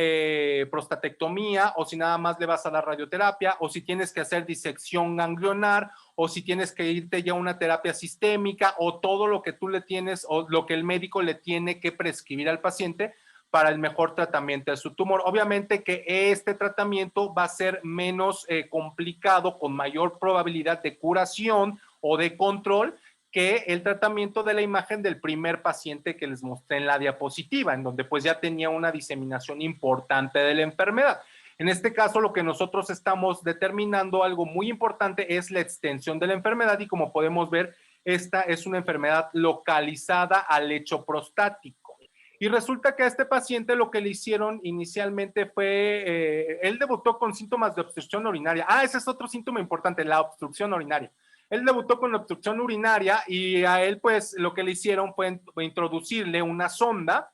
prostatectomía o si nada más le vas a dar radioterapia o si tienes que hacer disección ganglionar o si tienes que irte ya a una terapia sistémica o todo lo que tú le tienes o lo que el médico le tiene que prescribir al paciente para el mejor tratamiento de su tumor. Obviamente que este tratamiento va a ser menos complicado, con mayor probabilidad de curación o de control que el tratamiento de la imagen del primer paciente que les mostré en la diapositiva, en donde pues ya tenía una diseminación importante de la enfermedad. En este caso, lo que nosotros estamos determinando, algo muy importante, es la extensión de la enfermedad y como podemos ver, esta es una enfermedad localizada al lecho prostático. Y resulta que a este paciente lo que le hicieron inicialmente fue, él debutó con síntomas de obstrucción urinaria. Ese es otro síntoma importante, la obstrucción urinaria. Él debutó con la obstrucción urinaria y a él pues lo que le hicieron fue introducirle una sonda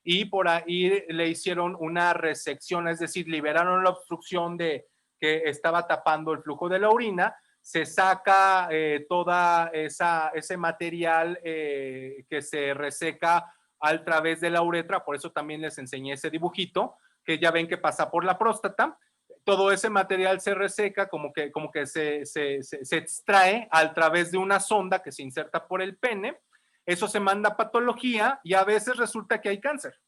y por ahí le hicieron una resección, es decir, liberaron la obstrucción que estaba tapando el flujo de la orina, se saca toda ese material que se reseca a través de la uretra, por eso también les enseñé ese dibujito, que ya ven que pasa por la próstata, todo ese material se reseca, como que se extrae a través de una sonda que se inserta por el pene, eso se manda a patología y a veces resulta que hay cáncer.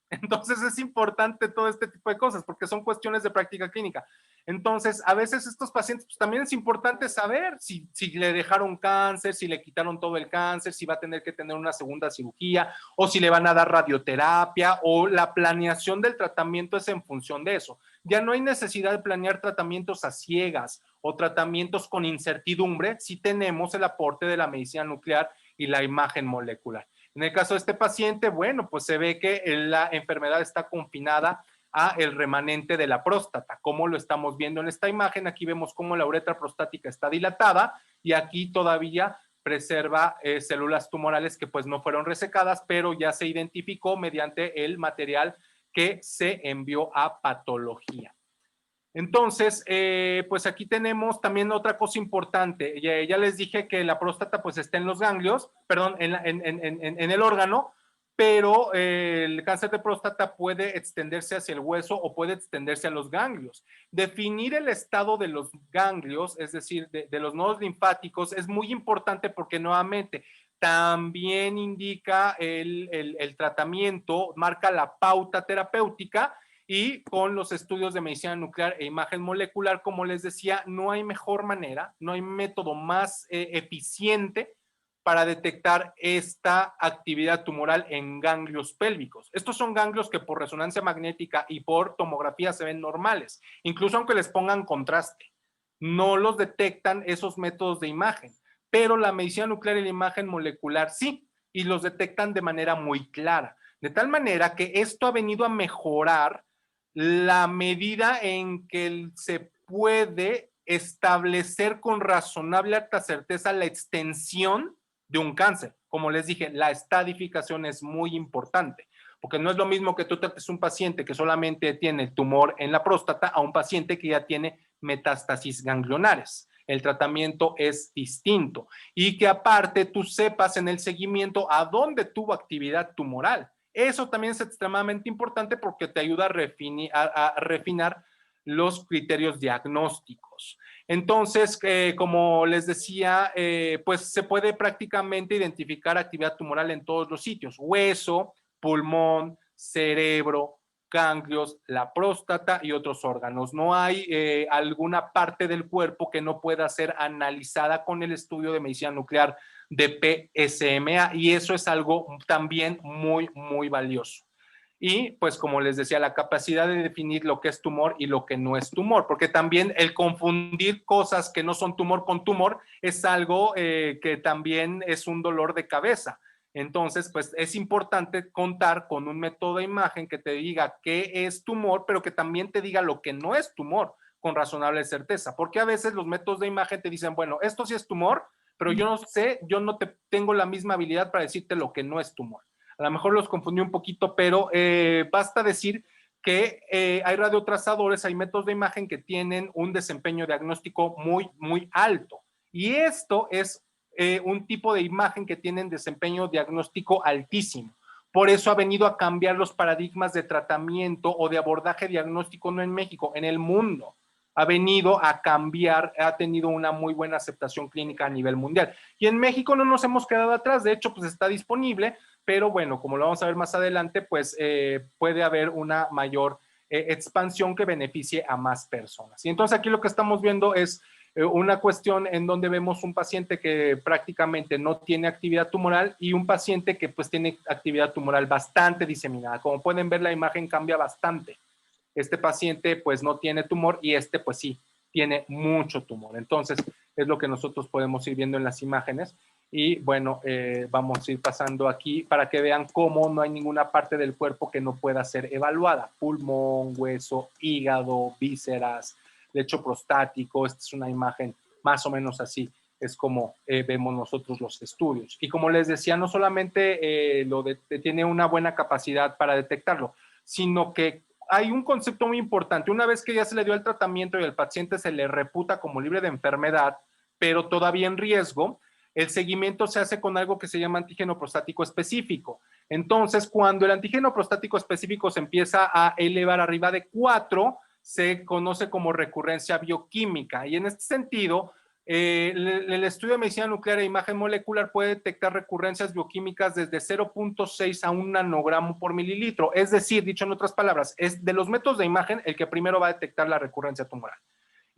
Entonces es importante todo este tipo de cosas porque son cuestiones de práctica clínica. Entonces, a veces estos pacientes, pues también es importante saber si le dejaron cáncer, si le quitaron todo el cáncer, si va a tener que tener una segunda cirugía, o si le van a dar radioterapia, o la planeación del tratamiento es en función de eso. Ya no hay necesidad de planear tratamientos a ciegas o tratamientos con incertidumbre si tenemos el aporte de la medicina nuclear y la imagen molecular. En el caso de este paciente, bueno, pues se ve que la enfermedad está confinada a el remanente de la próstata, como lo estamos viendo en esta imagen. Aquí vemos cómo la uretra prostática está dilatada y aquí todavía preserva células tumorales que pues no fueron resecadas, pero ya se identificó mediante el material que se envió a patología. Entonces, pues aquí tenemos también otra cosa importante. Ya les dije que la próstata pues está en los ganglios, perdón, en el órgano, pero el cáncer de próstata puede extenderse hacia el hueso o puede extenderse a los ganglios. Definir el estado de los ganglios, es decir, de los nodos linfáticos, es muy importante porque nuevamente también indica el tratamiento, marca la pauta terapéutica. Y con los estudios de medicina nuclear e imagen molecular, como les decía, no hay mejor manera, no hay método más eficiente para detectar esta actividad tumoral en ganglios pélvicos. Estos son ganglios que por resonancia magnética y por tomografía se ven normales, incluso aunque les pongan contraste. No los detectan esos métodos de imagen, pero la medicina nuclear y la imagen molecular sí, y los detectan de manera muy clara. De tal manera que esto ha venido a mejorar la medida en que se puede establecer con razonable alta certeza la extensión de un cáncer. Como les dije, la estadificación es muy importante, porque no es lo mismo que tú trates un paciente que solamente tiene tumor en la próstata a un paciente que ya tiene metástasis ganglionares. El tratamiento es distinto y que aparte tú sepas en el seguimiento a dónde tuvo actividad tumoral. Eso también es extremadamente importante porque te ayuda a refinar los criterios diagnósticos. Entonces, como les decía, pues se puede prácticamente identificar actividad tumoral en todos los sitios: hueso, pulmón, cerebro, ganglios, la próstata y otros órganos. No hay alguna parte del cuerpo que no pueda ser analizada con el estudio de medicina nuclear de PSMA, y eso es algo también muy, muy valioso. Y pues como les decía, la capacidad de definir lo que es tumor y lo que no es tumor, porque también el confundir cosas que no son tumor con tumor es algo que también es un dolor de cabeza. Entonces, pues es importante contar con un método de imagen que te diga qué es tumor, pero que también te diga lo que no es tumor con razonable certeza, porque a veces los métodos de imagen te dicen, bueno, esto sí es tumor, pero yo no sé, yo no tengo la misma habilidad para decirte lo que no es tumor. A lo mejor los confundí un poquito, pero basta decir que hay radiotrazadores, hay métodos de imagen que tienen un desempeño diagnóstico muy, muy alto. Y esto es un tipo de imagen que tienen desempeño diagnóstico altísimo. Por eso ha venido a cambiar los paradigmas de tratamiento o de abordaje diagnóstico, no en México, en el mundo. Ha venido a cambiar, ha tenido una muy buena aceptación clínica a nivel mundial. Y en México no nos hemos quedado atrás, de hecho, pues está disponible, pero bueno, como lo vamos a ver más adelante, pues puede haber una mayor expansión que beneficie a más personas. Y entonces aquí lo que estamos viendo es una cuestión en donde vemos un paciente que prácticamente no tiene actividad tumoral y un paciente que pues tiene actividad tumoral bastante diseminada. Como pueden ver, la imagen cambia bastante. Este paciente pues no tiene tumor y este pues sí, tiene mucho tumor. Entonces es lo que nosotros podemos ir viendo en las imágenes. Y bueno, vamos a ir pasando aquí para que vean cómo no hay ninguna parte del cuerpo que no pueda ser evaluada: pulmón, hueso, hígado, vísceras, lecho prostático. Esta es una imagen más o menos así, es como vemos nosotros los estudios. Y como les decía, no solamente tiene una buena capacidad para detectarlo, sino que hay un concepto muy importante. Una vez que ya se le dio el tratamiento y el paciente se le reputa como libre de enfermedad, pero todavía en riesgo, el seguimiento se hace con algo que se llama antígeno prostático específico. Entonces, cuando el antígeno prostático específico se empieza a elevar arriba de 4, se conoce como recurrencia bioquímica. Y en este sentido, el estudio de medicina nuclear e imagen molecular puede detectar recurrencias bioquímicas desde 0.6 a 1 nanogramo por mililitro. Es decir, dicho en otras palabras, es de los métodos de imagen el que primero va a detectar la recurrencia tumoral.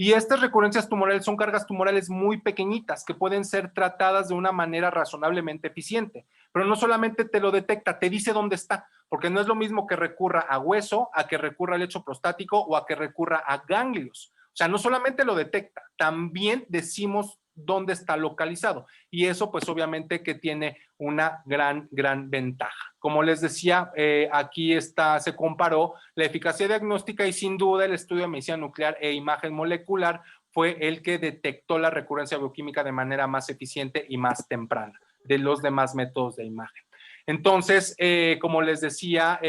Y estas recurrencias tumorales son cargas tumorales muy pequeñitas que pueden ser tratadas de una manera razonablemente eficiente. Pero no solamente te lo detecta, te dice dónde está, porque no es lo mismo que recurra a hueso, a que recurra al lecho prostático o a que recurra a ganglios. O sea, no solamente lo detecta, también decimos dónde está localizado. Y eso, pues obviamente que tiene una gran ventaja. Como les decía, aquí se comparó la eficacia diagnóstica y sin duda el estudio de medicina nuclear e imagen molecular fue el que detectó la recurrencia bioquímica de manera más eficiente y más temprana de los demás métodos de imagen. Entonces, como les decía,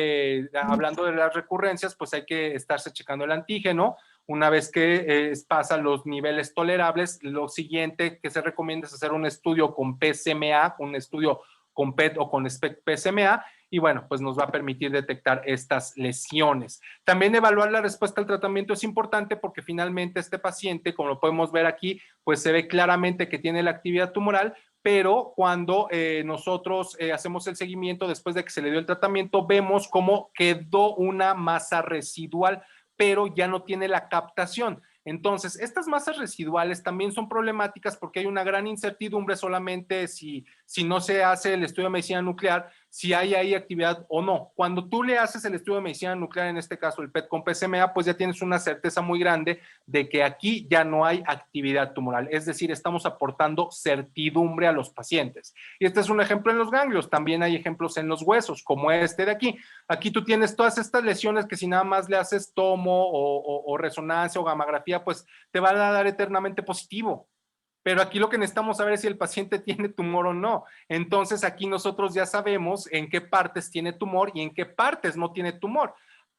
hablando de las recurrencias, pues hay que estarse checando el antígeno. Una vez que pasan los niveles tolerables, lo siguiente que se recomienda es hacer un estudio con PSMA, un estudio con PET o con SPECT-PSMA, y bueno, pues nos va a permitir detectar estas lesiones. También evaluar la respuesta al tratamiento es importante porque finalmente este paciente, como lo podemos ver aquí, pues se ve claramente que tiene la actividad tumoral, pero cuando nosotros hacemos el seguimiento después de que se le dio el tratamiento, vemos cómo quedó una masa residual, pero ya no tiene la captación. Entonces, estas masas residuales también son problemáticas porque hay una gran incertidumbre solamente si no se hace el estudio de medicina nuclear, si hay ahí actividad o no. Cuando tú le haces el estudio de medicina nuclear, en este caso el PET con PSMA, pues ya tienes una certeza muy grande de que aquí ya no hay actividad tumoral. Es decir, estamos aportando certidumbre a los pacientes. Y este es un ejemplo en los ganglios. También hay ejemplos en los huesos, como este de aquí. Aquí tú tienes todas estas lesiones que si nada más le haces tomo o resonancia o gamografía, pues te van a dar eternamente positivo. Pero aquí lo que necesitamos saber es si el paciente tiene tumor o no. Entonces aquí nosotros ya sabemos en qué partes tiene tumor y en qué partes no tiene tumor.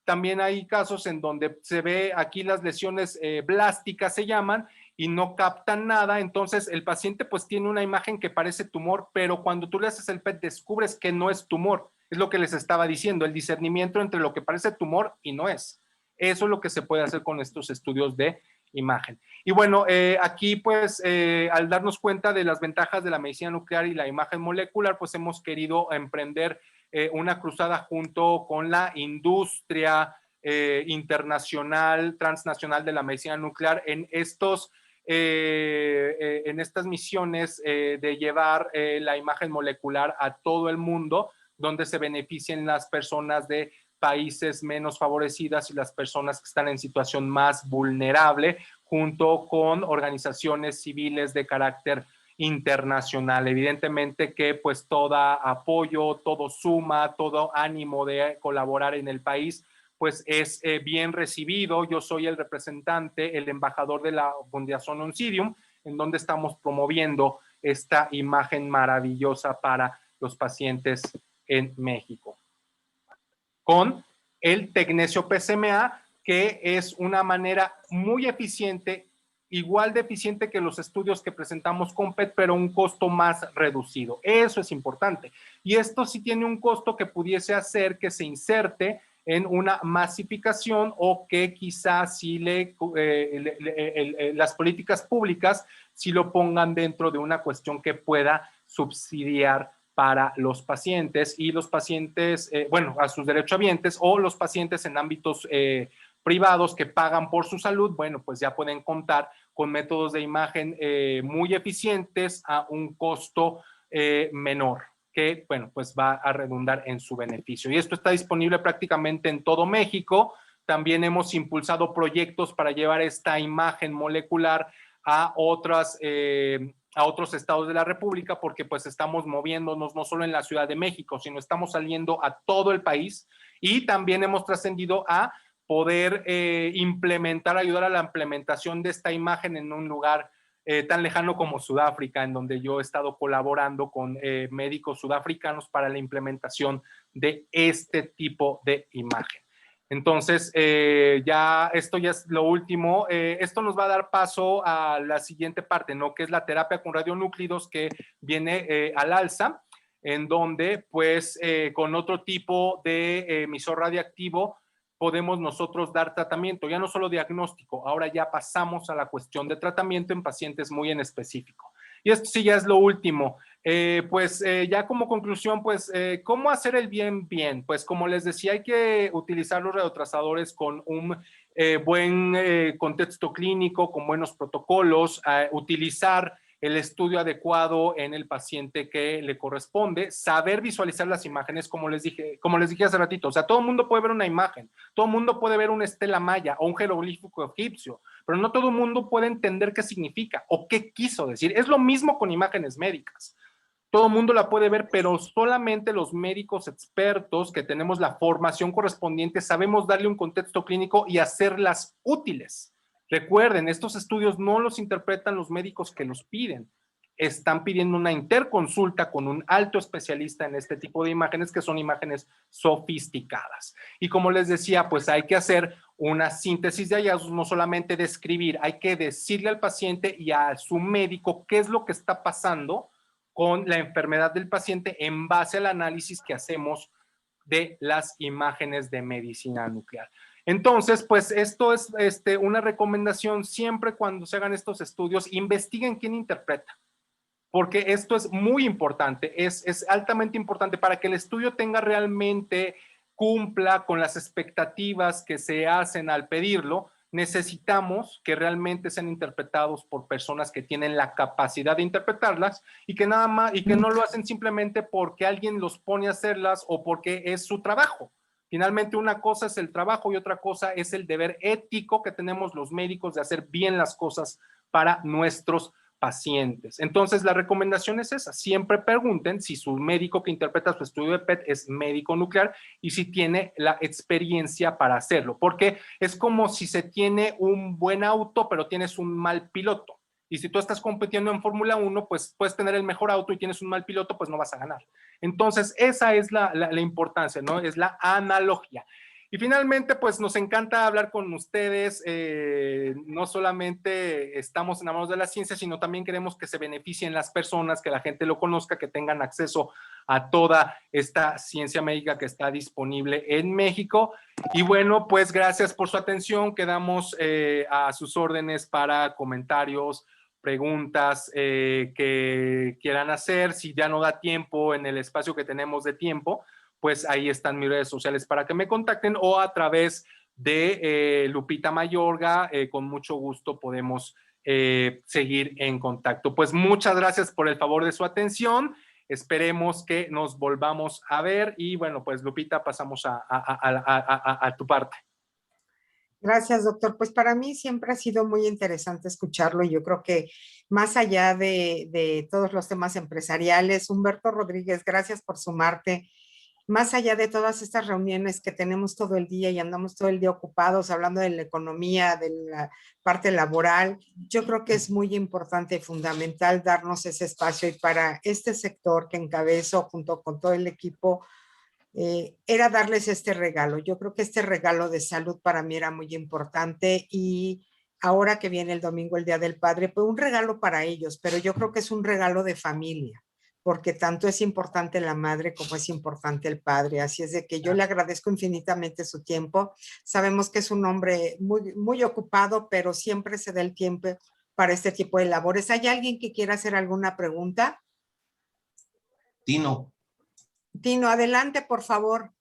También hay casos en donde se ve aquí las lesiones blásticas se llaman y no captan nada, entonces el paciente pues tiene una imagen que parece tumor, pero cuando tú le haces el PET descubres que no es tumor. Es lo que les estaba diciendo, el discernimiento entre lo que parece tumor y no es. Eso es lo que se puede hacer con estos estudios de imagen. Y bueno, aquí pues al darnos cuenta de las ventajas de la medicina nuclear y la imagen molecular, pues hemos querido emprender una cruzada junto con la industria internacional, transnacional de la medicina nuclear en estas misiones de llevar la imagen molecular a todo el mundo, donde se beneficien las personas de países menos favorecidas y las personas que están en situación más vulnerable, junto con organizaciones civiles de carácter internacional. Evidentemente que pues todo apoyo, todo suma, todo ánimo de colaborar en el país, pues es bien recibido. Yo soy el representante, el embajador de la Fundación Oncidium, en donde estamos promoviendo esta imagen maravillosa para los pacientes en México. Con el Tecnesio PSMA, que es una manera muy eficiente, igual de eficiente que los estudios que presentamos con PET, pero un costo más reducido. Eso es importante. Y esto sí tiene un costo que pudiese hacer que se inserte en una masificación o que quizás si las políticas públicas si lo pongan dentro de una cuestión que pueda subsidiar para los pacientes y los pacientes, bueno, a sus derechohabientes o los pacientes en ámbitos privados que pagan por su salud, bueno, pues ya pueden contar con métodos de imagen muy eficientes a un costo menor, que, bueno, pues va a redundar en su beneficio. Y esto está disponible prácticamente en todo México. También hemos impulsado proyectos para llevar esta imagen molecular a otros estados de la República, porque pues estamos moviéndonos no solo en la Ciudad de México, sino estamos saliendo a todo el país y también hemos trascendido a poder ayudar a la implementación de esta imagen en un lugar tan lejano como Sudáfrica, en donde yo he estado colaborando con médicos sudafricanos para la implementación de este tipo de imagen. Entonces, esto ya es lo último. Esto nos va a dar paso a la siguiente parte, ¿no? Que es la terapia con radionúclidos que viene al alza, en donde, pues, con otro tipo de emisor radiactivo podemos nosotros dar tratamiento, ya no solo diagnóstico, ahora ya pasamos a la cuestión de tratamiento en pacientes muy en específico. Y esto sí ya es lo último. Ya como conclusión, pues, ¿cómo hacer el bien bien? Pues como les decía, hay que utilizar los radiotrazadores con un buen contexto clínico, con buenos protocolos, utilizar el estudio adecuado en el paciente que le corresponde, saber visualizar las imágenes, como les dije hace ratito. O sea, todo el mundo puede ver una imagen, todo el mundo puede ver una estela maya o un jeroglífico egipcio, pero no todo el mundo puede entender qué significa o qué quiso decir. Es lo mismo con imágenes médicas. Todo el mundo la puede ver, pero solamente los médicos expertos que tenemos la formación correspondiente sabemos darle un contexto clínico y hacerlas útiles. Recuerden, estos estudios no los interpretan los médicos que los piden. Están pidiendo una interconsulta con un alto especialista en este tipo de imágenes, que son imágenes sofisticadas. Y como les decía, pues hay que hacer una síntesis de hallazgos, no solamente describir, hay que decirle al paciente y a su médico qué es lo que está pasando con la enfermedad del paciente en base al análisis que hacemos de las imágenes de medicina nuclear. Entonces, pues esto es una recomendación: siempre cuando se hagan estos estudios, investiguen quién interpreta, porque esto es muy importante, es altamente importante para que el estudio tenga realmente, cumpla con las expectativas que se hacen al pedirlo. Necesitamos que realmente sean interpretados por personas que tienen la capacidad de interpretarlas y que nada más, y que no lo hacen simplemente porque alguien los pone a hacerlas o porque es su trabajo. Finalmente, una cosa es el trabajo y otra cosa es el deber ético que tenemos los médicos de hacer bien las cosas para nuestros pacientes. Entonces, la recomendación es esa: siempre pregunten si su médico que interpreta su estudio de PET es médico nuclear y si tiene la experiencia para hacerlo, porque es como si se tiene un buen auto pero tienes un mal piloto. Y si tú estás compitiendo en Fórmula 1, pues puedes tener el mejor auto y tienes un mal piloto, pues no vas a ganar. Entonces, esa es la importancia, ¿no? Es la analogía. Y finalmente, pues nos encanta hablar con ustedes. No solamente estamos enamorados de la ciencia, sino también queremos que se beneficien las personas, que la gente lo conozca, que tengan acceso a toda esta ciencia médica que está disponible en México. Y bueno, pues gracias por su atención. Quedamos a sus órdenes para comentarios, preguntas que quieran hacer. Si ya no da tiempo en el espacio que tenemos de tiempo, pues ahí están mis redes sociales para que me contacten, o a través de Lupita Mayorga. Con mucho gusto podemos seguir en contacto. Pues muchas gracias por el favor de su atención. Esperemos que nos volvamos a ver. Y bueno, pues Lupita, pasamos a tu parte. Gracias, doctor. Pues para mí siempre ha sido muy interesante escucharlo, y yo creo que más allá de todos los temas empresariales, Humberto Rodríguez, gracias por sumarte. Más allá de todas estas reuniones que tenemos todo el día y andamos todo el día ocupados hablando de la economía, de la parte laboral, yo creo que es muy importante y fundamental darnos ese espacio, y para este sector que encabezo junto con todo el equipo, era darles este regalo. Yo creo que este regalo de salud para mí era muy importante, y ahora que viene el domingo, el Día del Padre, pues un regalo para ellos, pero yo creo que es un regalo de familia, porque tanto es importante la madre como es importante el padre. Así es de que yo le agradezco infinitamente su tiempo. Sabemos que es un hombre muy, muy ocupado, pero siempre se da el tiempo para este tipo de labores. ¿Hay alguien que quiera hacer alguna pregunta? Tino. Tino, adelante, por favor.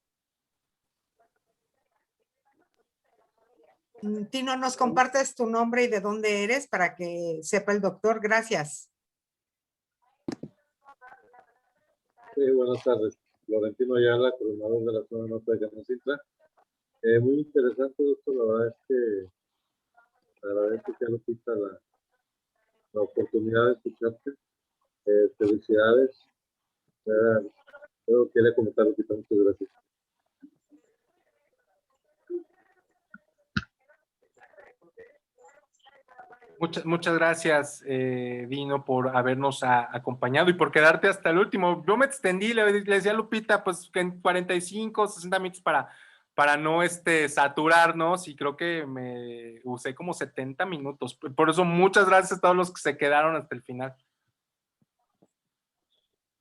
Tino, ¿nos compartes tu nombre y de dónde eres para que sepa el doctor? Gracias. Sí, buenas tardes. Florentino Ayala, coordinador de la zona norte de Canacintla. Muy interesante, doctor. La verdad es que agradezco que Lupita la oportunidad de escucharte. Felicidades. Creo que quería comentar, Lupita. Muchas gracias. Muchas gracias, Dino, por habernos acompañado y por quedarte hasta el último. Yo me extendí, le decía a Lupita, pues que en 45, 60 minutos para no saturarnos, y creo que me usé como 70 minutos. Por eso, muchas gracias a todos los que se quedaron hasta el final.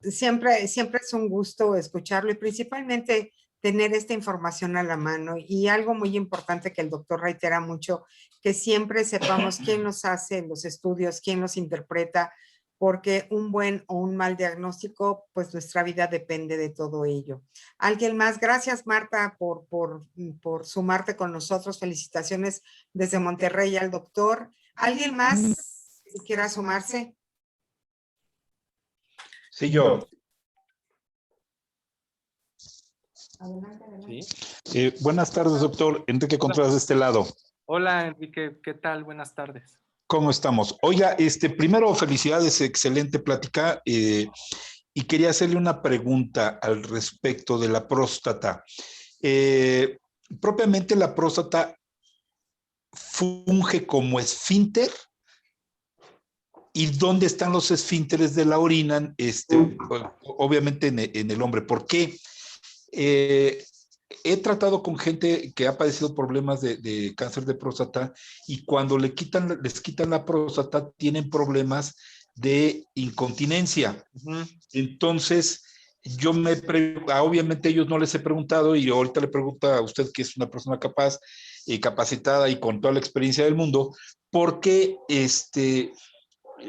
Siempre es un gusto escucharlo, y principalmente tener esta información a la mano. Y algo muy importante que el doctor reitera mucho, que siempre sepamos quién nos hace los estudios, quién los interpreta, porque un buen o un mal diagnóstico, pues nuestra vida depende de todo ello. ¿Alguien más? Gracias, Marta, por sumarte con nosotros. Felicitaciones desde Monterrey al doctor. ¿Alguien más que quiera sumarse? Sí, yo. Adelante, adelante. ¿Sí? Buenas tardes, doctor. Enrique Contreras de este lado. Hola, Enrique, ¿qué tal? Buenas tardes. ¿Cómo estamos? Oiga, primero felicidades, excelente plática. Y quería hacerle una pregunta al respecto de la próstata. Propiamente la próstata funge como esfínter. ¿Y dónde están los esfínteres de la orina? Obviamente en el hombre. ¿Por qué? He tratado con gente que ha padecido problemas de cáncer de próstata y cuando les quitan la próstata tienen problemas de incontinencia. Entonces, obviamente ellos no les he preguntado y ahorita le pregunto a usted que es una persona capaz, capacitada y con toda la experiencia del mundo, ¿por qué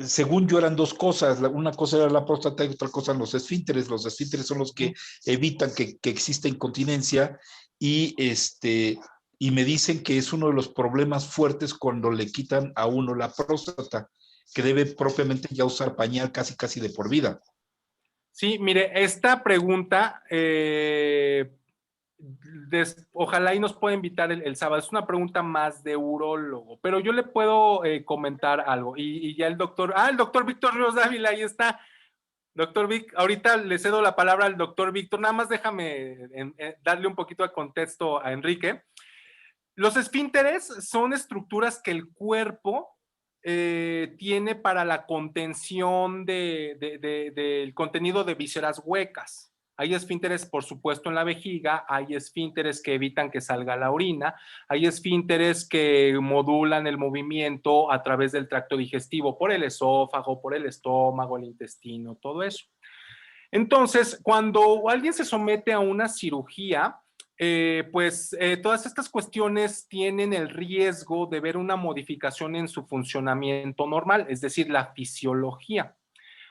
según yo eran dos cosas, una cosa era la próstata y otra cosa los esfínteres. Los esfínteres son los que evitan que exista incontinencia y, y me dicen que es uno de los problemas fuertes cuando le quitan a uno la próstata, que debe propiamente ya usar pañal casi de por vida. Sí, mire, esta pregunta, ojalá y nos pueda invitar el sábado. Es una pregunta más de urólogo, pero yo le puedo comentar algo. Y ya el doctor Víctor Ríos Dávila, ahí está. Doctor Vic, ahorita le cedo la palabra al doctor Víctor. Nada más déjame darle un poquito de contexto a Enrique. Los esfínteres son estructuras que el cuerpo tiene para la contención del contenido de vísceras huecas. Hay esfínteres, por supuesto, en la vejiga, hay esfínteres que evitan que salga la orina, hay esfínteres que modulan el movimiento a través del tracto digestivo, por el esófago, por el estómago, el intestino, todo eso. Entonces, cuando alguien se somete a una cirugía, todas estas cuestiones tienen el riesgo de ver una modificación en su funcionamiento normal, es decir, la fisiología.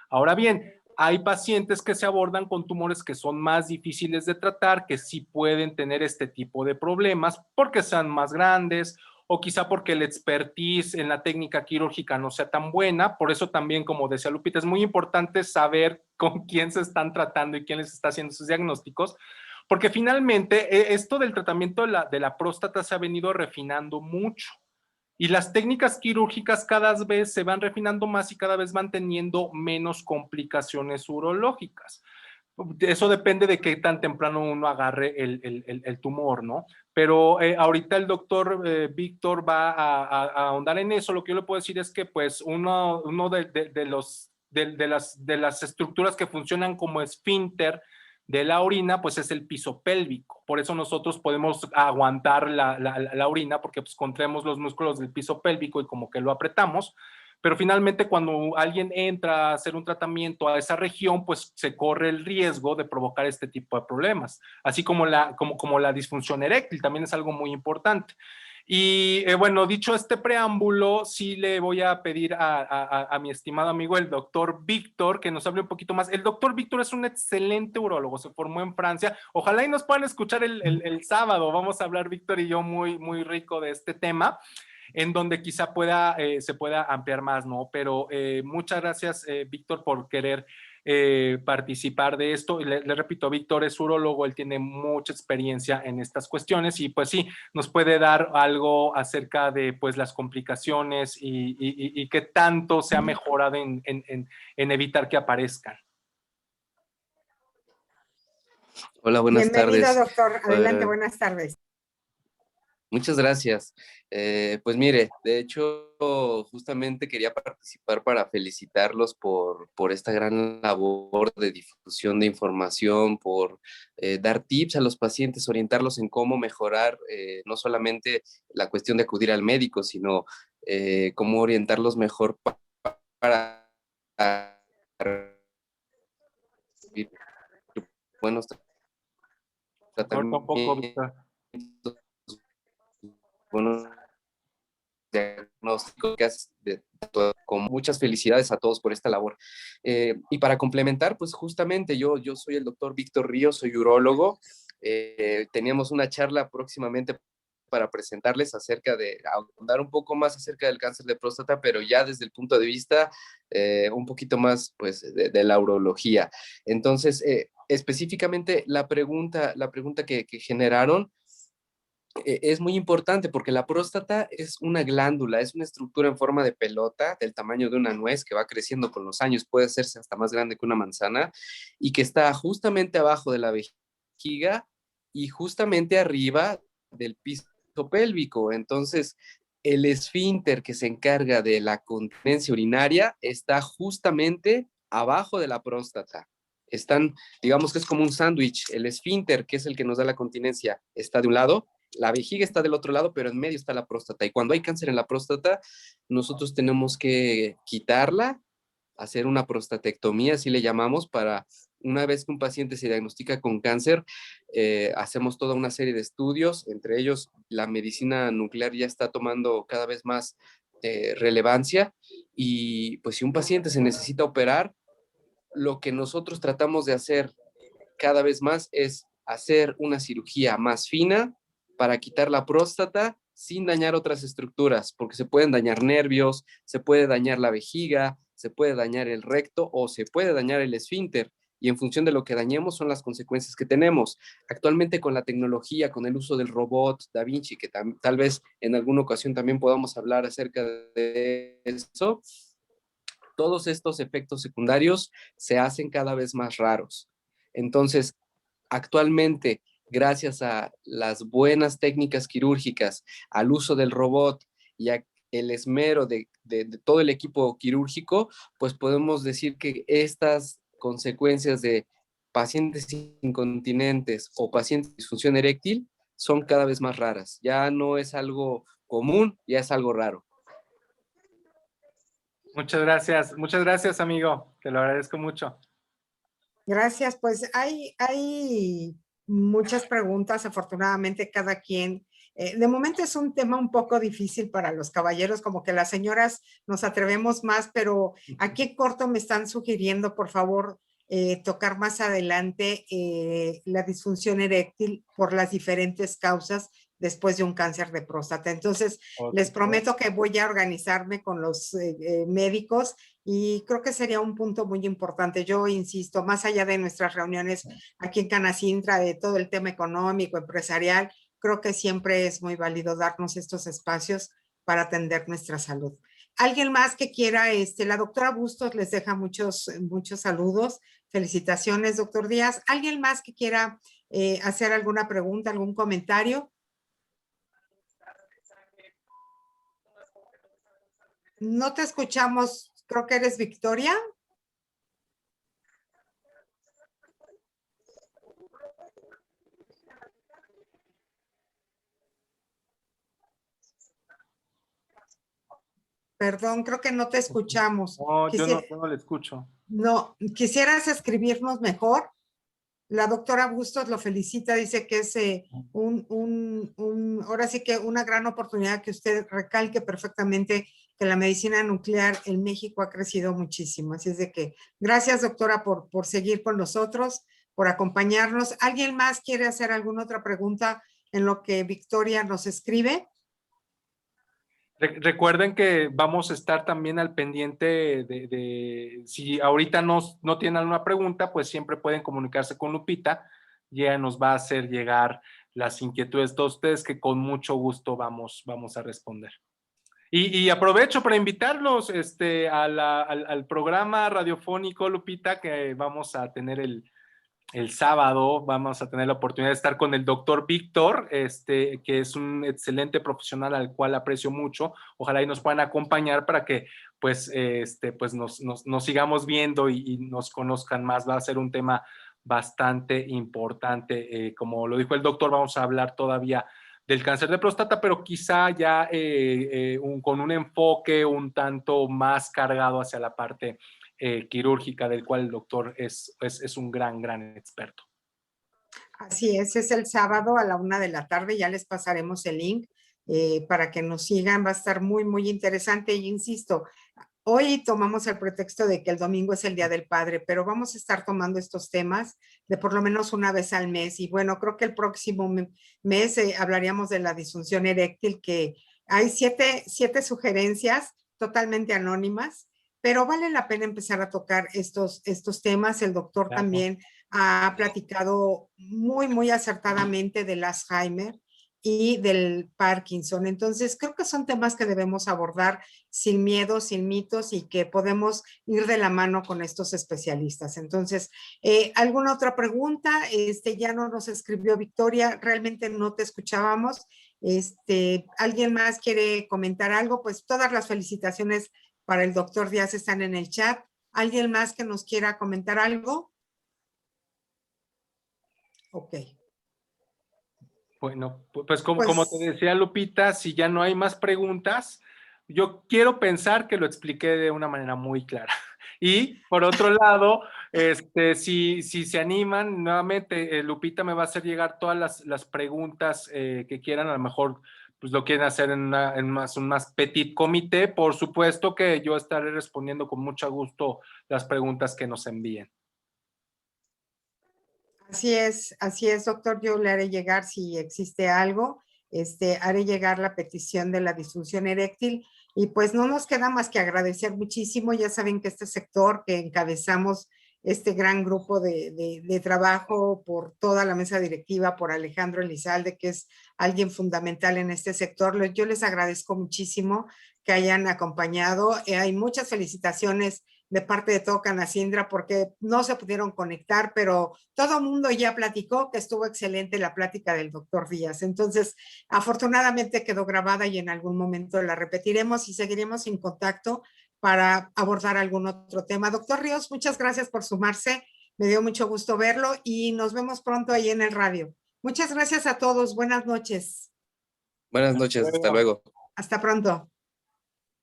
Ahora bien, hay pacientes que se abordan con tumores que son más difíciles de tratar, que sí pueden tener este tipo de problemas porque sean más grandes o quizá porque el expertise en la técnica quirúrgica no sea tan buena. Por eso también, como decía Lupita, es muy importante saber con quién se están tratando y quién les está haciendo sus diagnósticos, porque finalmente esto del tratamiento de la próstata se ha venido refinando mucho. Y las técnicas quirúrgicas cada vez se van refinando más y cada vez van teniendo menos complicaciones urológicas. Eso depende de qué tan temprano uno agarre el tumor, ¿no? Pero ahorita el doctor Víctor va a ahondar en eso. Lo que yo le puedo decir es que pues uno de las estructuras que funcionan como esfínter de la orina, pues es el piso pélvico. Por eso nosotros podemos aguantar la orina, porque pues contraemos los músculos del piso pélvico y como que lo apretamos. Pero finalmente cuando alguien entra a hacer un tratamiento a esa región, pues se corre el riesgo de provocar este tipo de problemas, así como la disfunción eréctil, también es algo muy importante. Y bueno, dicho este preámbulo, sí le voy a pedir a mi estimado amigo, el doctor Víctor, que nos hable un poquito más. El doctor Víctor es un excelente urólogo, se formó en Francia. Ojalá y nos puedan escuchar el sábado. Vamos a hablar, Víctor y yo, muy, muy rico de este tema, en donde quizá se pueda ampliar más, ¿no? Pero muchas gracias, Víctor, por querer participar de esto. Y le repito, Víctor es urólogo, él tiene mucha experiencia en estas cuestiones y pues sí, nos puede dar algo acerca de pues las complicaciones y qué tanto se ha mejorado en evitar que aparezcan. Hola, buenas Bienvenido, tardes. doctor. Adelante, buenas tardes. Muchas gracias. Pues mire, de hecho, justamente quería participar para felicitarlos por esta gran labor de difusión de información, por dar tips a los pacientes, orientarlos en cómo mejorar no solamente la cuestión de acudir al médico, sino cómo orientarlos mejor para recibir buenos Corta un poco, Víctor. tratamientos, buenos diagnósticos con muchas felicidades a todos por esta labor. Y para complementar, pues justamente yo soy el doctor Víctor Ríos, soy urólogo. Teníamos una charla próximamente para presentarles acerca de, ahondar un poco más acerca del cáncer de próstata, pero ya desde el punto de vista un poquito más pues de la urología. Entonces, específicamente la pregunta que generaron, es muy importante porque la próstata es una glándula, es una estructura en forma de pelota del tamaño de una nuez que va creciendo con los años, puede hacerse hasta más grande que una manzana y que está justamente abajo de la vejiga y justamente arriba del piso pélvico. Entonces, el esfínter que se encarga de la continencia urinaria está justamente abajo de la próstata. Están, digamos que es como un sándwich. El esfínter, que es el que nos da la continencia, está de un lado, la vejiga está del otro lado, pero en medio está la próstata. Y cuando hay cáncer en la próstata, nosotros tenemos que quitarla, hacer una prostatectomía, así le llamamos, para una vez que un paciente se diagnostica con cáncer, hacemos toda una serie de estudios, entre ellos la medicina nuclear ya está tomando cada vez más relevancia y pues si un paciente se necesita operar, lo que nosotros tratamos de hacer cada vez más es hacer una cirugía más fina para quitar la próstata sin dañar otras estructuras, porque se pueden dañar nervios, se puede dañar la vejiga, se puede dañar el recto o se puede dañar el esfínter. Y en función de lo que dañemos son las consecuencias que tenemos. Actualmente con la tecnología, con el uso del robot Da Vinci, que tal vez en alguna ocasión también podamos hablar acerca de eso, todos estos efectos secundarios se hacen cada vez más raros. Entonces, actualmente, gracias a las buenas técnicas quirúrgicas, al uso del robot y al esmero de todo el equipo quirúrgico, pues podemos decir que estas consecuencias de pacientes incontinentes o pacientes de disfunción eréctil son cada vez más raras. Ya no es algo común, ya es algo raro. Muchas gracias, amigo. Te lo agradezco mucho. Gracias, pues hay muchas preguntas, afortunadamente cada quien. De momento es un tema un poco difícil para los caballeros, como que las señoras nos atrevemos más, pero aquí corto me están sugiriendo, por favor, tocar más adelante la disfunción eréctil por las diferentes causas después de un cáncer de próstata. Entonces, les prometo que voy a organizarme con los médicos y creo que sería un punto muy importante. Yo insisto, más allá de nuestras reuniones aquí en Canacintra, de todo el tema económico, empresarial, creo que siempre es muy válido darnos estos espacios para atender nuestra salud. ¿Alguien más que quiera? La doctora Bustos les deja muchos saludos. Felicitaciones, doctor Díaz. ¿Alguien más que quiera hacer alguna pregunta, algún comentario? No te escuchamos. Creo que eres Victoria. Perdón, creo que no te escuchamos. No, yo no le escucho. No, ¿quisieras escribirnos mejor? La doctora Bustos lo felicita, dice que es ahora sí que una gran oportunidad que usted recalque perfectamente que la medicina nuclear en México ha crecido muchísimo. Así es de que gracias, doctora, por seguir con nosotros, por acompañarnos. ¿Alguien más quiere hacer alguna otra pregunta en lo que Victoria nos escribe? Recuerden que vamos a estar también al pendiente de si ahorita no tienen alguna pregunta, pues siempre pueden comunicarse con Lupita y ella nos va a hacer llegar las inquietudes de ustedes que con mucho gusto vamos a responder. Y aprovecho para invitarlos al programa radiofónico, Lupita, que vamos a tener el sábado. Vamos a tener la oportunidad de estar con el doctor Víctor, que es un excelente profesional al cual aprecio mucho. Ojalá y nos puedan acompañar para que pues nos sigamos viendo y nos conozcan más. Va a ser un tema bastante importante. Como lo dijo el doctor, vamos a hablar todavía del cáncer de próstata, pero quizá ya con un enfoque un tanto más cargado hacia la parte quirúrgica, del cual el doctor es un gran experto. Así es el sábado a la 1 de la tarde, ya les pasaremos el link. para que nos sigan. Va a estar muy, muy interesante y insisto, hoy tomamos el pretexto de que el domingo es el Día del Padre, pero vamos a estar tomando estos temas de por lo menos una vez al mes. Y bueno, creo que el próximo mes hablaríamos de la disfunción eréctil, que hay siete sugerencias totalmente anónimas, pero vale la pena empezar a tocar estos temas. El doctor Claro. también ha platicado muy, muy acertadamente del Alzheimer y del Parkinson. Entonces, creo que son temas que debemos abordar sin miedo, sin mitos y que podemos ir de la mano con estos especialistas. Entonces, ¿alguna otra pregunta? Ya no nos escribió Victoria, realmente no te escuchábamos. ¿Alguien más quiere comentar algo? Pues todas las felicitaciones para el doctor Díaz están en el chat. ¿Alguien más que nos quiera comentar algo? Ok. Bueno, pues como te decía Lupita, si ya no hay más preguntas, yo quiero pensar que lo expliqué de una manera muy clara. Y por otro lado, si se animan, nuevamente Lupita me va a hacer llegar todas las preguntas que quieran, a lo mejor pues lo quieren hacer en un más petit comité. Por supuesto que yo estaré respondiendo con mucho gusto las preguntas que nos envíen. Así es, doctor. Yo le haré llegar si existe algo, haré llegar la petición de la disfunción eréctil y pues no nos queda más que agradecer muchísimo. Ya saben que este sector que encabezamos, este gran grupo de trabajo por toda la mesa directiva, por Alejandro Elizalde, que es alguien fundamental en este sector, yo les agradezco muchísimo que hayan acompañado. Hay muchas felicitaciones de parte de todo Canacindra porque no se pudieron conectar, pero todo el mundo ya platicó que estuvo excelente la plática del doctor Díaz. Entonces, afortunadamente quedó grabada y en algún momento la repetiremos y seguiremos en contacto para abordar algún otro tema. Doctor Ríos, muchas gracias por sumarse. Me dio mucho gusto verlo y nos vemos pronto ahí en el radio. Muchas gracias a todos. Buenas noches. Buenas noches, hasta luego. Hasta pronto.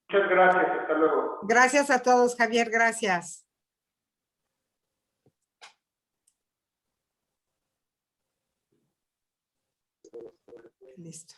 Muchas gracias, hasta luego. Gracias a todos, Javier, gracias. Listo.